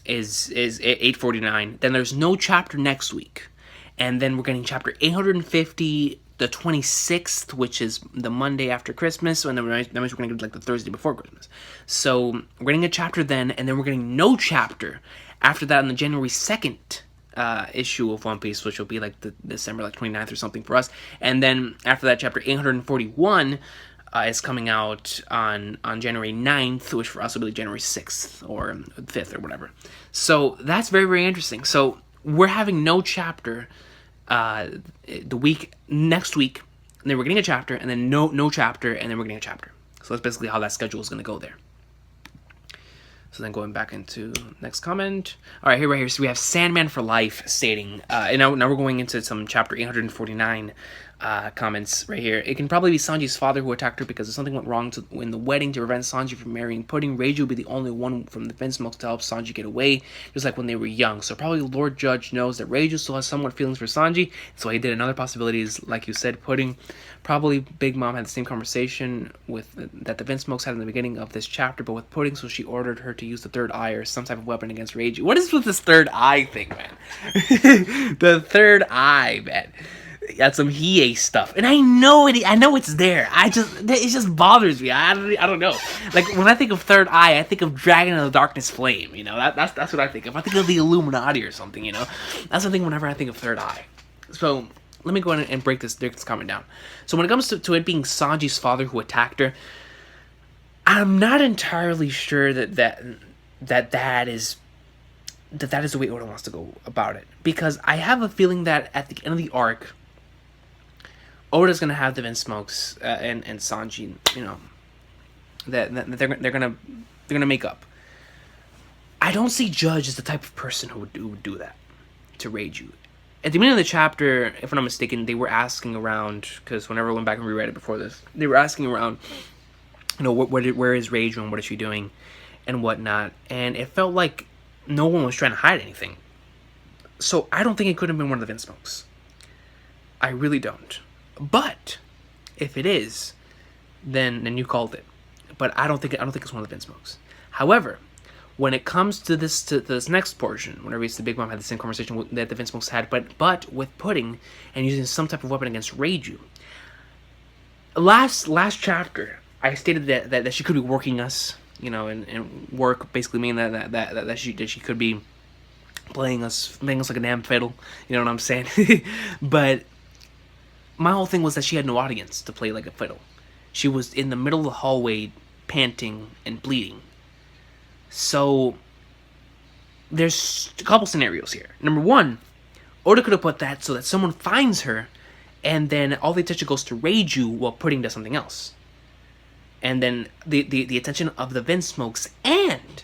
S1: Is 849. Then there's no chapter next week. And then we're getting chapter 850 the 26th, which is the Monday after Christmas, and then that means we're going to get like the Thursday before Christmas. So we're getting a chapter then, and then we're getting no chapter after that on the January 2nd issue of One Piece, which will be like the December 29th or something for us. And then after that, chapter 841 is coming out on January 9th, which for us will be January 6th or 5th or whatever. So that's very, very interesting. So we're having no chapter next week, and then we're getting a chapter, and then no chapter, and then we're getting a chapter. So that's basically how that schedule is going to go there. So then going back into next comment. All right, right here. So we have Sandman for Life stating, and now we're going into some chapter 849 comments right here. It can probably be Sanji's father who attacked her because something went wrong in the wedding to prevent Sanji from marrying Pudding. Reiju would be the only one from the Vince Smokes to help Sanji get away, just like when they were young. So probably Lord Judge knows that Reiju still has somewhat feelings for Sanji, so he did. Another possibility is, like you said, Pudding. Probably Big Mom had the same conversation that the Vince Smokes had in the beginning of this chapter, but with Pudding, so she ordered her to use the third eye or some type of weapon against Reiju. What is with this third eye thing, man? The third eye, man. That's some Hiei stuff, and I know it's there. It just bothers me. I don't know. Like when I think of third eye, I think of Dragon of the Darkness Flame. You know, that's what I think of. I think of the Illuminati or something. You know, that's the thing whenever I think of third eye. So let me go ahead and break this comment down. So when it comes to it being Sanji's father who attacked her, I'm not entirely sure that is the way Oda wants to go about it, because I have a feeling that at the end of the arc, Oda's gonna have the Vince Smokes and Sanji, you know, that they're gonna make up. I don't see Judge as the type of person who would do that to Reiju. At the beginning of the chapter, if I'm not mistaken, they were asking around, because whenever I went back and reread it before this, they were asking around, you know, where is Reiju and what is she doing, and whatnot, and it felt like no one was trying to hide anything. So I don't think it could have been one of the Vinsmokes. I really don't. But if it is, then you called it. But I don't think it's one of the Vinsmokes. However, when it comes to this next portion, whenever it's the Big Mom had the same conversation that the Vinsmokes had, but with Pudding and using some type of weapon against Reiju. Last chapter, I stated that she could be working us, and work basically meaning that she could be playing us like a damn fiddle. You know what I'm saying? But my whole thing was that she had no audience to play like a fiddle. She was in the middle of the hallway, panting and bleeding. So there's a couple scenarios here. Number one, Oda could have put that so that someone finds her, and then all the attention goes to Reiju while Pudding does something else. And then the attention of the Vinsmokes and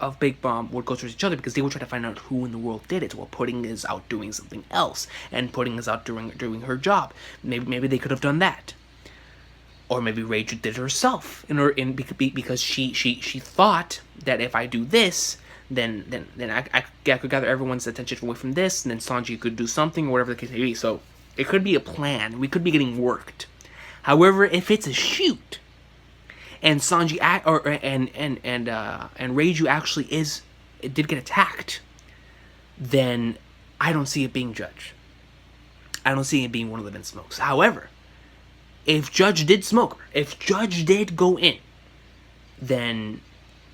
S1: of Big Mom would go towards each other because they would try to find out who in the world did it while Pudding is out doing something else and Pudding is out doing her job. Maybe they could have done that. Or maybe Reiju did it herself because she thought that if I do this, then I could gather everyone's attention away from this, and then Sanji could do something or whatever the case may be. So it could be a plan. We could be getting worked. However, if it's a shoot, and Sanji and Reiju actually did get attacked, then I don't see it being Judge. I don't see it being one of the Vinsmokes. However, if Judge did smoke her, if Judge did go in, then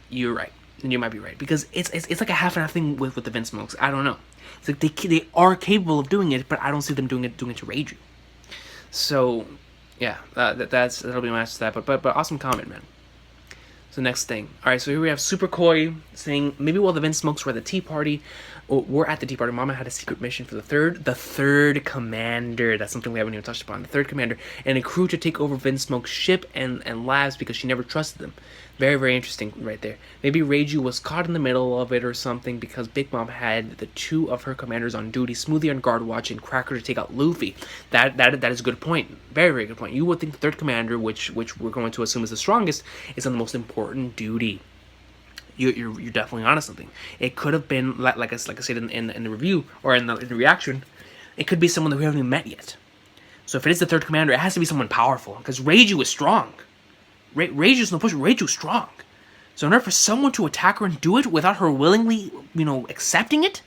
S1: you're right. Then you might be right, because it's like a half and half thing with the Vinsmokes. I don't know. It's like they are capable of doing it, but I don't see them doing it to Reiju. So yeah, that'll be my answer to that. But awesome comment, man. So next thing. All right, so here we have Super Koi saying maybe while the Vinsmokes were at the tea party, Mama had a secret mission for the third commander. That's something we haven't even touched upon. The third commander and a crew to take over Vinsmoke's ship and labs because she never trusted them. Very, very interesting right there. Maybe Reiju was caught in the middle of it or something because Big Mom had the two of her commanders on duty, Smoothie on guard watch, and Cracker to take out Luffy. That is a good point. Very, very good point. You would think the third commander, which we're going to assume is the strongest, is on the most important duty. You're definitely onto something. It could have been like I said in the review or in the reaction. It could be someone that we haven't even met yet. So if it is the third commander, it has to be someone powerful because Reiju is strong. Reiju's no push. Reiju's strong. So in order for someone to attack her and do it without her willingly, accepting it,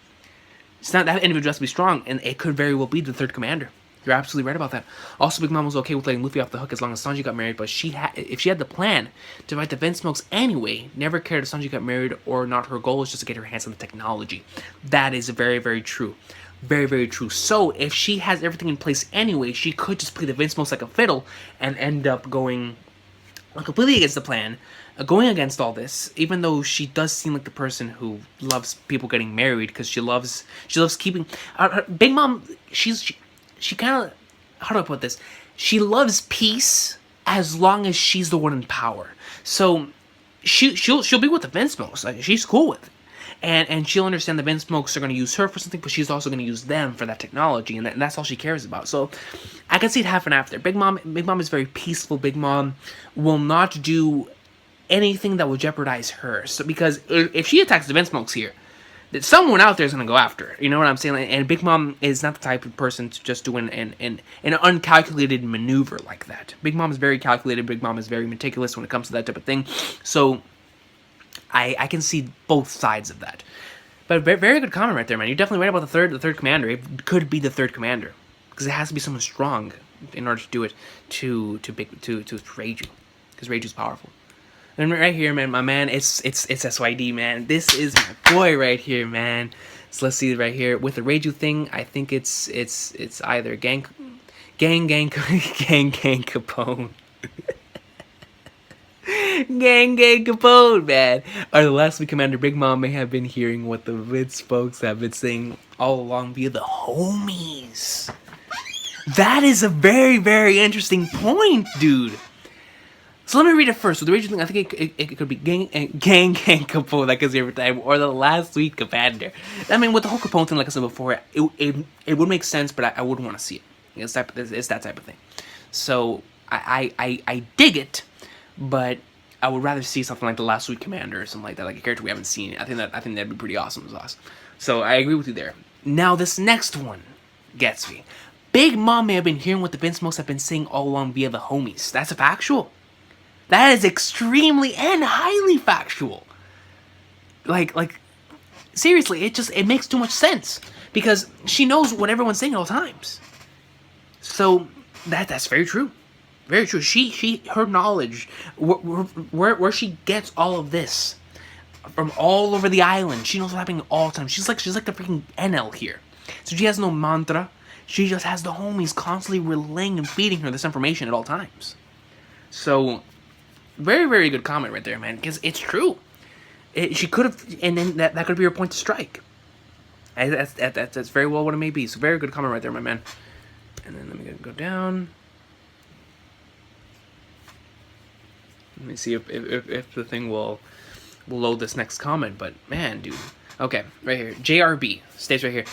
S1: it's not that individual has to be strong, and it could very well be the third commander. You're absolutely right about that. Also, Big Mom was okay with letting Luffy off the hook as long as Sanji got married, but if she had the plan to fight the Vinsmokes anyway, never cared if Sanji got married or not. Her goal was just to get her hands on the technology. That is very, very true. Very, very true. So if she has everything in place anyway, she could just play the Vinsmokes like a fiddle and end up going completely against the plan, going against all this, even though she does seem like the person who loves people getting married because she loves keeping Big Mom. She kind of, how do I put this? She loves peace as long as she's the one in power. So she'll be with the Vinsmokes. Like, she's cool with it. And she'll understand the Vinsmokes are going to use her for something, but she's also going to use them for that technology, and that's all she cares about. So I can see it half and half there. Big Mom is very peaceful. Big Mom will not do anything that will jeopardize her. So because if she attacks the Vinsmokes here, that someone out there is going to go after her. You know what I'm saying? And Big Mom is not the type of person to just do an uncalculated maneuver like that. Big Mom is very calculated. Big Mom is very meticulous when it comes to that type of thing. So I can see both sides of that. But very good comment right there, man. You're definitely right about the third commander. It could be the third commander because it has to be someone strong in order to do it to Reiju, because Reiju's powerful. And right here, man, my man, it's SYD, man. This is my boy right here, man. So let's see right here with the Reiju thing. I think it's either Gang Capone. Gang Capone, man. Or the last week, Commander Big Mom may have been hearing what the Vinsmokes have been saying all along via the homies. That is a very, very interesting point, dude. So let me read it first. So the Reiju thing, I think it could be Gang Capone, like I say every time, or the last week Commander. I mean, with the whole Capone thing, like I said before, it would make sense, but I wouldn't want to see it. It's that type of thing. So I dig it, but I would rather see something like the Last Week Commander or something like that, like a character we haven't seen. I think that'd be pretty awesome as us. So I agree with you there. Now this next one gets me. Big Mom may have been hearing what the Vinsmokes have been saying all along via the homies. That's a factual. That is extremely and highly factual. Like, seriously, it makes too much sense. Because she knows what everyone's saying at all times. So, that's very true. Very true. Her knowledge, where she gets all of this, from all over the island. She knows what's happening all the time. She's like the freaking NL here. So she has no mantra. She just has the homies constantly relaying and feeding her this information at all times. So, very, very good comment right there, man. Because it's true. She could have, and then that could be her point to strike. That's very well what it may be. So, very good comment right there, my man. And then let me go down. Let me see if the thing will load this next comment. But, man, dude. Okay, right here. JRB stays right here.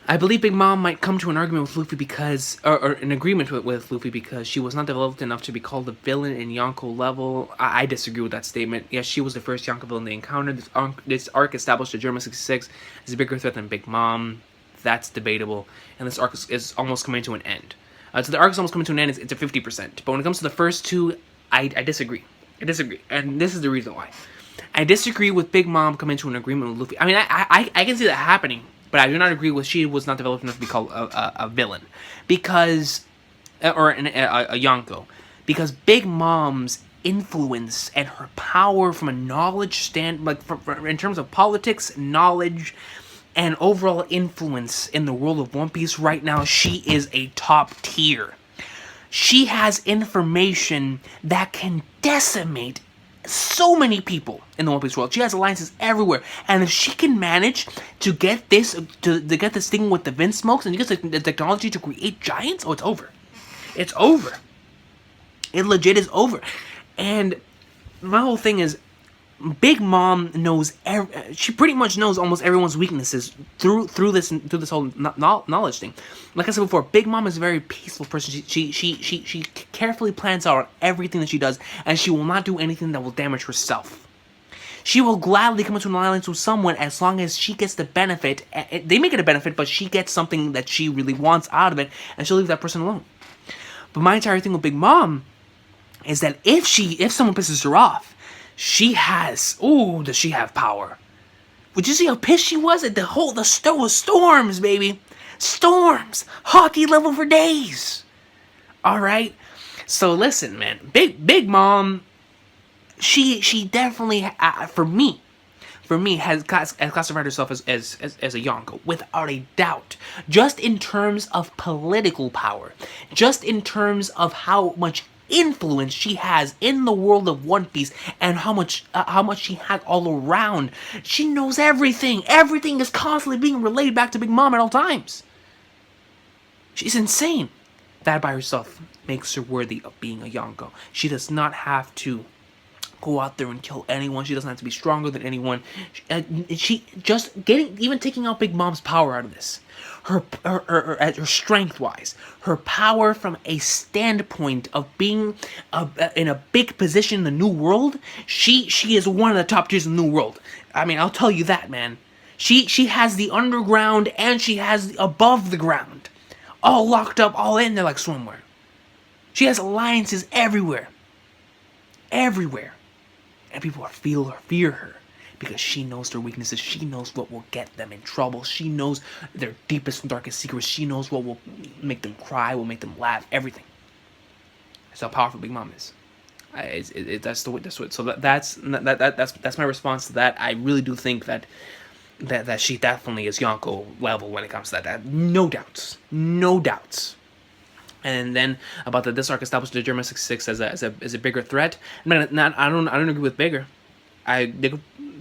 S1: I believe Big Mom might come to an argument with Luffy because, or an agreement with Luffy because she was not developed enough to be called a villain in Yonko level. I disagree with that statement. Yes, she was the first Yonko villain they encountered. This arc established the Germa 66 as a bigger threat than Big Mom. That's debatable. And this arc is almost coming to an end. So the arc is almost coming to an end. It's a 50%. But when it comes to the first two, I disagree. I disagree. And this is the reason why. I disagree with Big Mom coming to an agreement with Luffy. I mean, I can see that happening. But I do not agree with she was not developed enough to be called a villain. Because, or a Yonko. Because Big Mom's influence and her power from a knowledge in terms of politics, knowledge, and overall influence in the world of One Piece right now, she is a top tier. She has information that can decimate so many people in the One Piece world. She has alliances everywhere, and if she can manage to get this get this thing with the Vinsmokes and get the technology to create giants, oh, it's over. It's over. It legit is over. And my whole thing is, Big Mom knows. She pretty much knows almost everyone's weaknesses through this whole knowledge thing. Like I said before, Big Mom is a very peaceful person. She carefully plans out everything that she does, and she will not do anything that will damage herself. She will gladly come into an alliance with someone as long as she gets the benefit. They make it a benefit, but she gets something that she really wants out of it, and she'll leave that person alone. But my entire thing with Big Mom is that if someone pisses her off, does she have power? Would you see how pissed she was at the storms, baby? Storms! Hockey level for days! Alright? So listen, man. Big Mom, she definitely, for me, has classified herself as a Yonko, without a doubt. Just in terms of political power. Just in terms of how much influence she has in the world of One Piece and how much she has all around. She knows everything. Everything is constantly being relayed back to Big Mom at all times. She's insane. That by herself makes her worthy of being a Yonko. She does not have to go out there and kill anyone. She doesn't have to be stronger than anyone. She just taking out Big Mom's power out of this. Her strength-wise, her power from a standpoint of being in a big position in the New World, she is one of the top tiers in the New World. I mean, I'll tell you that, man. She has the underground and she has the above the ground, all locked up, all in there like swimwear. She has alliances everywhere, and people fear her. Because she knows their weaknesses. She knows what will get them in trouble. She knows their deepest and darkest secrets. She knows what will make them cry, will make them laugh, everything. That's how powerful Big Mom is. That's what. So that's my response to that. I really do think that she definitely is Yonko level when it comes to that. No doubts. And then about this arc established the Germa 66 as a bigger threat. I don't agree with bigger. They're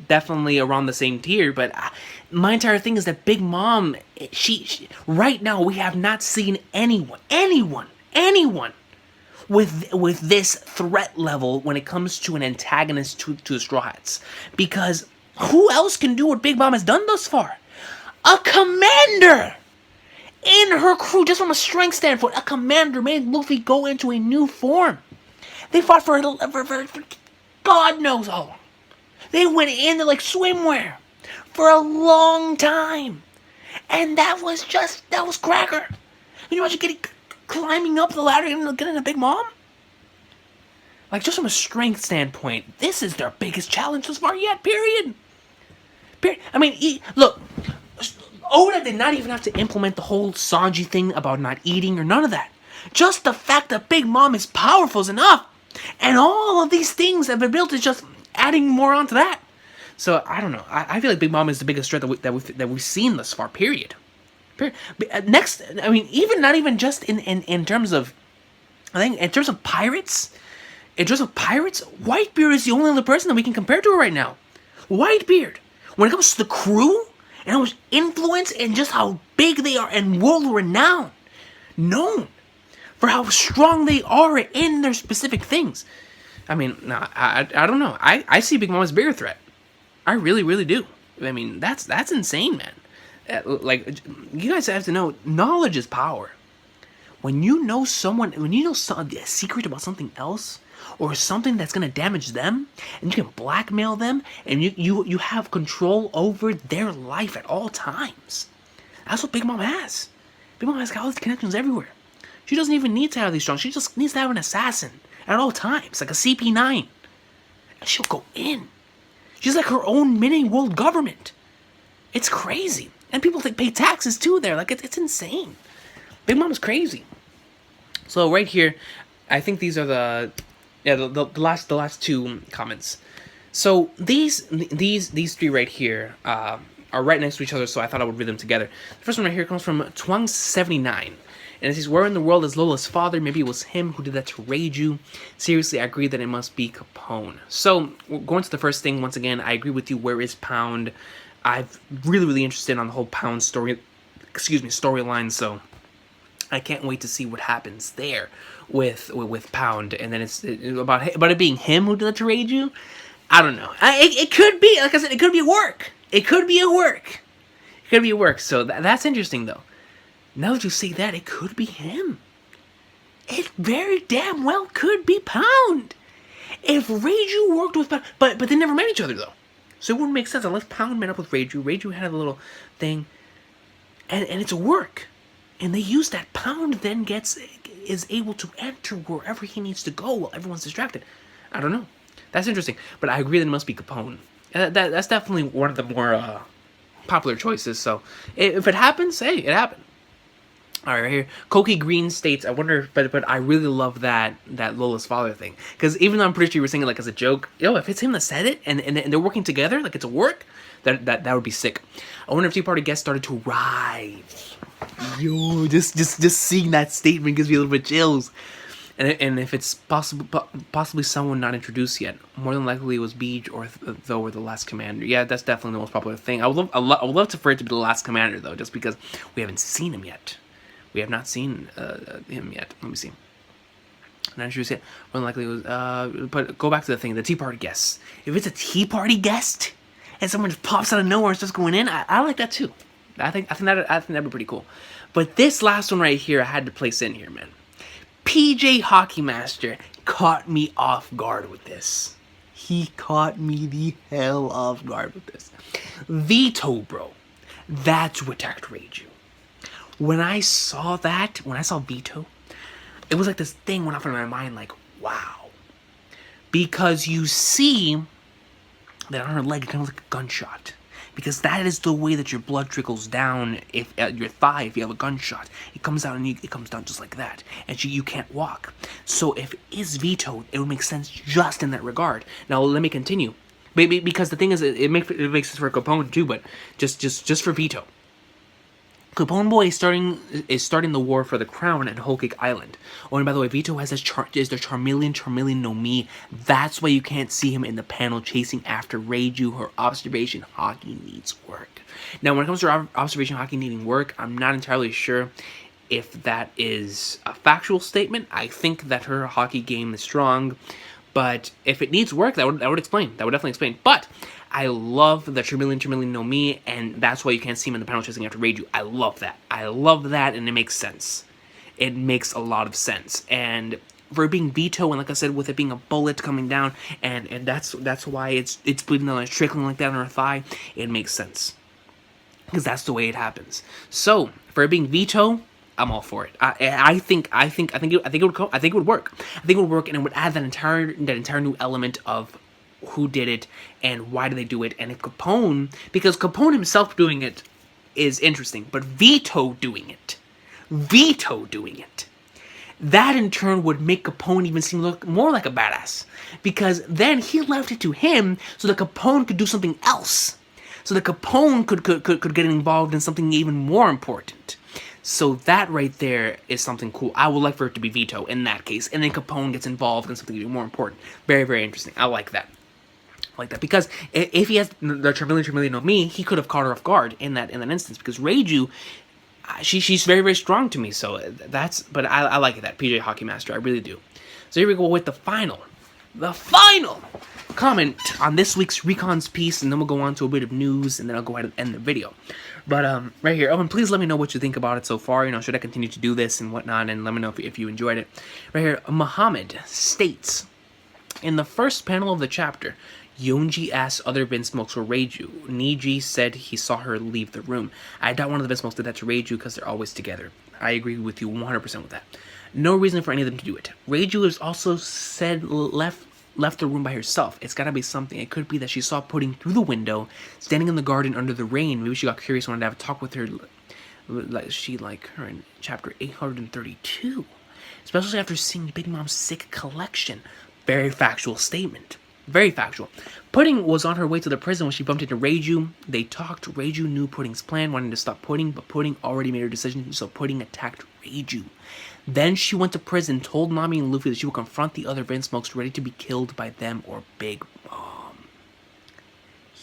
S1: definitely around the same tier, but my entire thing is that Big Mom, she right now we have not seen anyone with this threat level when it comes to an antagonist to the Straw Hats. Because who else can do what Big Mom has done thus far? A commander in her crew, just from a strength standpoint, a commander made Luffy go into a new form. They fought for God knows how long. They went in there like swimwear for a long time. And that was cracker. Can you imagine climbing up the ladder and getting a Big Mom? Like, just from a strength standpoint, this is their biggest challenge thus far yet, period. I mean, look, Oda did not even have to implement the whole Sanji thing about not eating or none of that. Just the fact that Big Mom is powerful is enough. And all of these things that have been built is just adding more onto that. So, I don't know. I feel like Big Mom is the biggest threat that we've seen thus far, period. Next, I mean, not even just in terms of, I think, in terms of pirates, Whitebeard is the only other person that we can compare to her right now. Whitebeard. When it comes to the crew, and how much influence, and just how big they are, and world renowned, known for how strong they are in their specific things. I mean, I don't know. I see Big Mom as a bigger threat. I really, really do. I mean, that's insane, man. Like, you guys have to know, knowledge is power. When you know a secret about something else, or something that's going to damage them, and you can blackmail them, and you have control over their life at all times. That's what Big Mom has. Big Mom has got all these connections everywhere. She doesn't even need to have these strong. She just needs to have an assassin at all times, like a CP9. And she'll go in. She's like her own mini world government. It's crazy. And people pay taxes too there. Like, it's insane. Big Mom is crazy. So right here, I think these are the last two comments. So these three right here are right next to each other, so I thought I would read them together. The first one right here comes from Twang79. And it says, where in the world is Lola's father? Maybe it was him who did that to Reiju. Seriously, I agree that it must be Capone. So, going to the first thing, once again, I agree with you. Where is Pound? I'm really interested on the whole Pound storyline, so I can't wait to see what happens there with Pound. And then it's about it being him who did that to Reiju. I don't know. It could be, like I said, it could be a work. So that's interesting, though. Now that you say that, it could be him. It very damn well could be Pound. If Reiju worked with Pound, but they never met each other, though. So it wouldn't make sense unless Pound met up with Reiju. Reiju had a little thing, and it's a work. And they use that. Pound then is able to enter wherever he needs to go while everyone's distracted. I don't know. That's interesting. But I agree that it must be Capone. That's definitely one of the more popular choices. So if it happens, hey, it happened. All right, right here, Koki Green states, I wonder, but I really love that Lola's father thing, because even though I'm pretty sure you were saying it like as a joke, if it's him that said it and they're working together, like it's a work, that would be sick. I wonder if Tea Party guests started to rise. Yo, just seeing that statement gives me a little bit chills. And if it's possibly someone not introduced yet, more than likely it was Beej or the last commander. Yeah, that's definitely the most popular thing. I would love for it to be the last commander though, just because we haven't seen him yet. We have not seen him yet. Let me see. Not introduced yet. More than likely it was. But go back to the thing. The Tea Party guests. If it's a Tea Party guest and someone just pops out of nowhere and starts going in, I like that too. I think that'd be pretty cool. But this last one right here, I had to place in here, man. PJ Hockey Master caught me off guard with this. He caught me the hell off guard with this. Vito, bro. That's what attacked Reiju. When I saw Vito, it was like this thing went off in my mind, like, wow. Because you see that on her leg, it kind of like a gunshot. Because that is the way that your blood trickles down if at your thigh if you have a gunshot. It comes out and it comes down just like that. And you can't walk. So if it is Vito, it would make sense just in that regard. Now let me continue. Because the thing is, it makes sense for Capone too, but just for Vito. Capone Boy is starting the war for the crown at Whole Cake Island. Oh, and by the way, Vito has is the Charmeleon no Mi. That's why you can't see him in the panel chasing after Reiju. Her observation hockey needs work. Now, when it comes to her observation hockey needing work, I'm not entirely sure if that is a factual statement. I think that her hockey game is strong, but if it needs work, that would explain. That would definitely explain. But I love the Charmeleon no Mi, and that's why you can't see him in the panel chasing after Reiju. I love that, and it makes sense. It makes a lot of sense. And for it being Vito, and like I said, with it being a bullet coming down, and that's why it's bleeding and it's trickling like that on her thigh, it makes sense. because that's the way it happens. So for it being veto, I'm all for it. I think it would work. I think it would work, and it would add that entire new element of who did it and why do they do it. And if Capone, because Capone himself doing it is interesting, but Vito doing it, that in turn would make Capone even seem look more like a badass, because then he left it to him so that Capone could do something else, so that Capone could get involved in something even more important. So that right there is something cool. I would like for it to be Vito in that case, and then Capone gets involved in something even more important. Very, very interesting. I like that. Because if he has the Tremillion of me, he could have caught her off guard in that instance, because Reiju, she's very, very strong to me. So but I like that PJ Hockey Master, I really do. So here we go with the final comment on this week's Recon's piece, and then we'll go on to a bit of news, and then I'll go ahead and end the video. But right here, and please let me know what you think about it so far. Should I continue to do this and whatnot, and let me know if you enjoyed it. Right here, Muhammad states, in the first panel of the chapter, Yonji asked other Vinsmokes for Reiju. Niji said he saw her leave the room. I doubt one of the Vinsmokes did that to Reiju because they're always together. I agree with you 100% with that. No reason for any of them to do it. Reiju is also said left the room by herself. It's gotta be something. It could be that she saw Pudding through the window, standing in the garden under the rain. Maybe she got curious and wanted to have a talk with her, like her in chapter 832. Especially after seeing Big Mom's sick collection. Very factual statement. Very factual. Pudding was on her way to the prison when she bumped into Reiju. They talked. Reiju knew Pudding's plan, wanting to stop Pudding, but Pudding already made her decision, so Pudding attacked Reiju. Then she went to prison, told Nami and Luffy that she would confront the other Vinsmokes ready to be killed by them or Big Mom.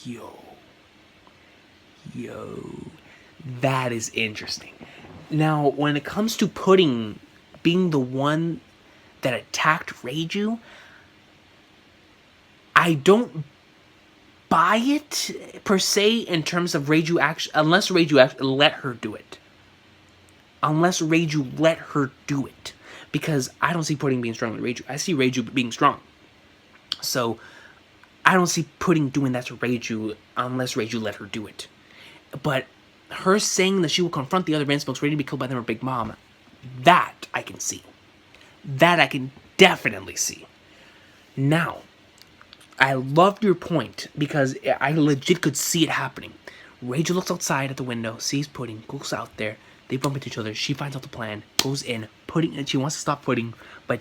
S1: Yo. That is interesting. Now, when it comes to Pudding being the one that attacked Reiju, I don't buy it, per se, in terms of Reiju actually, unless Reiju let her do it. Because I don't see Pudding being stronger than Reiju. I see Reiju being strong. So, I don't see Pudding doing that to Reiju unless Reiju let her do it. But her saying that she will confront the other Vinsmokes ready to be killed by them or Big Mom, that I can see. That I can definitely see. Now, I loved your point, because I legit could see it happening. Reiju looks outside at the window, sees Pudding, goes out there, they bump into each other, she finds out the plan, goes in, Pudding, and she wants to stop Pudding, but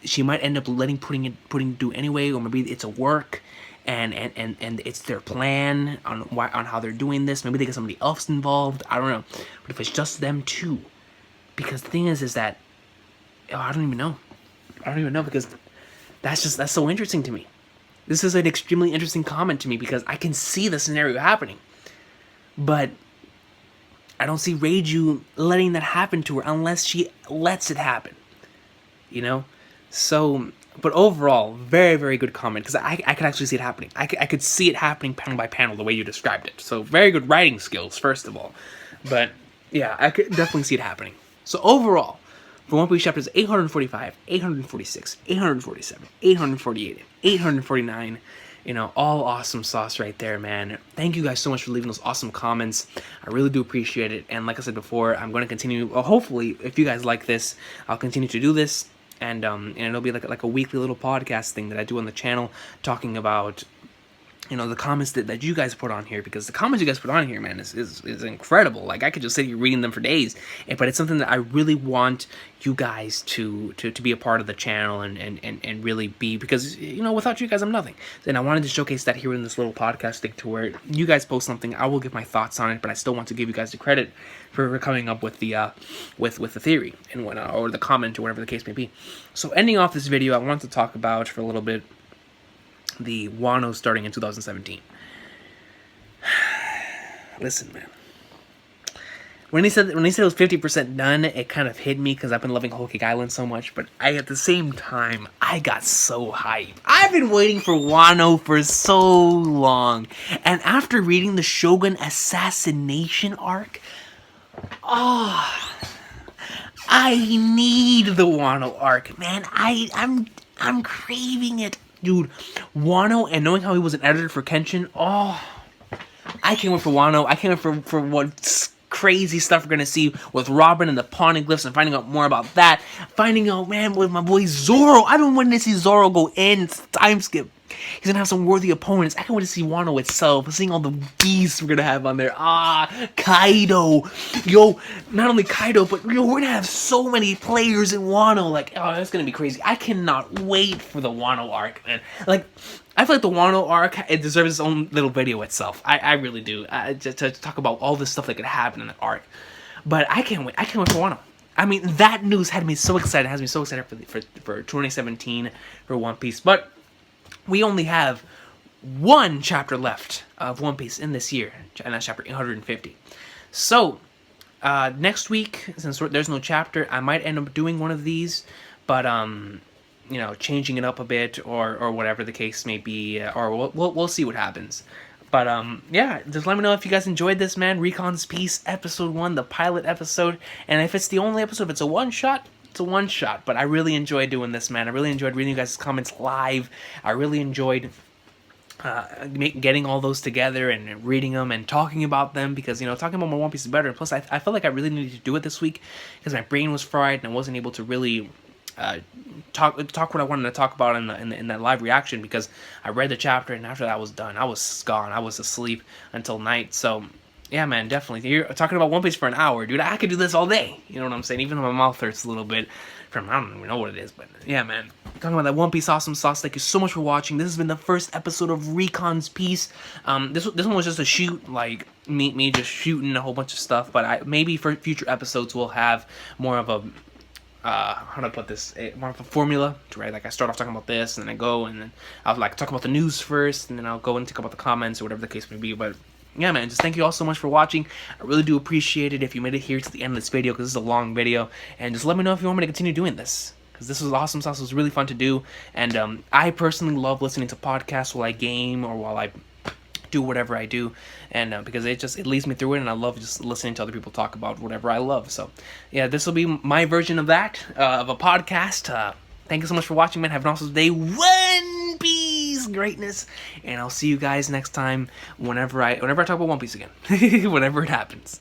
S1: she might end up letting Pudding do anyway, or maybe it's a work, and it's their plan on how they're doing this. Maybe they get somebody else involved, I don't know. But if it's just them two, because the thing is that, I don't even know, because that's so interesting to me. This is an extremely interesting comment to me, because I can see the scenario happening. But I don't see Reiju letting that happen to her unless she lets it happen. So, but overall, very, very good comment, because I could actually see it happening. I could see it happening panel by panel the way you described it. So, very good writing skills, first of all. But, yeah, I could definitely see it happening. So, overall, for One Piece chapters 845, 846, 847, 848, 849, all awesome sauce right there, man. Thank you guys so much for leaving those awesome comments. I really do appreciate it. And like I said before, I'm going to continue, hopefully, if you guys like this, I'll continue to do this. And it'll be like a weekly little podcast thing that I do on the channel, talking about the comments that you guys put on here, because the comments you guys put on here, man, is incredible. Like, I could just sit here reading them for days, but it's something that I really want you guys to be a part of the channel and really be, because, without you guys, I'm nothing. And I wanted to showcase that here in this little podcast thing, to where you guys post something, I will give my thoughts on it, but I still want to give you guys the credit for coming up with the with the theory and whatnot, or the comment, or whatever the case may be. So, ending off this video, I want to talk about, for a little bit, the Wano starting in 2017. Listen, man. When he said it was 50% done, it kind of hit me, because I've been loving Whole Cake Island so much. But at the same time, I got so hyped. I've been waiting for Wano for so long, and after reading the Shogun assassination arc, I need the Wano arc, man. I'm craving it. Dude, Wano, and knowing how he was an editor for Kenshin, I can't wait for Wano. I can't wait for what crazy stuff we're gonna see with Robin and the Poneglyphs and finding out more about that. Finding out, man, with my boy Zoro. I've been wanting to see Zoro go in. It's a time skip. He's gonna have some worthy opponents. I can't wait to see Wano itself. Seeing all the beasts we're gonna have on there. Kaido. Yo, not only Kaido, but yo, we're gonna have so many players in Wano. Like, oh, that's gonna be crazy. I cannot wait for the Wano arc, man. Like, I feel like the Wano arc, it deserves its own little video itself. I really do. Just to talk about all the stuff that could happen in that arc. But I can't wait. I can't wait for Wano. I mean, that news had me so excited. It has me so excited for 2017 for One Piece. But we only have one chapter left of One Piece in this year, and that's chapter 850. So, next week, since there's no chapter, I might end up doing one of these, but you know, changing it up a bit, or whatever the case may be, or we'll see what happens. But yeah, just let me know if you guys enjoyed this, man. Recon's Piece, episode 1, the pilot episode, and if it's the only episode, if it's a one-shot, it's a one-shot. But I really enjoyed doing this, man. I really enjoyed reading you guys' comments live. I really enjoyed getting all those together and reading them and talking about them, because, you know, talking about my One Piece is better. And plus, I felt like I really needed to do it this week because my brain was fried and I wasn't able to really talk what I wanted to talk about in that live reaction, because I read the chapter and after that I was done. I was gone. I was asleep until night. So yeah, man, definitely. You're talking about One Piece for an hour, dude. I could do this all day. You know what I'm saying? Even though my mouth hurts a little bit from, I don't even know what it is, but yeah, man. Talking about that One Piece awesome sauce. Thank you so much for watching. This has been the first episode of Recon's Piece. This one was just a shoot, like me just shooting a whole bunch of stuff. But maybe for future episodes we'll have more of a how do I put this? More of a formula, right? Like I start off talking about this, and then I go, and then I'll like talk about the news first, and then I'll go and talk about the comments or whatever the case may be. But yeah, man, just thank you all so much for watching. I really do appreciate it if you made it here to the end of this video, because this is a long video. And just let me know if you want me to continue doing this, because this was awesome sauce. It was really fun to do, and I personally love listening to podcasts while I game or while I do whatever I do, and because it leads me through it, and I love just listening to other people talk about whatever I love. So yeah, this will be my version of that, of a podcast. Thank you so much for watching, man. Have an awesome day. One Piece greatness, and I'll see you guys next time whenever I talk about One Piece again. Whenever it happens.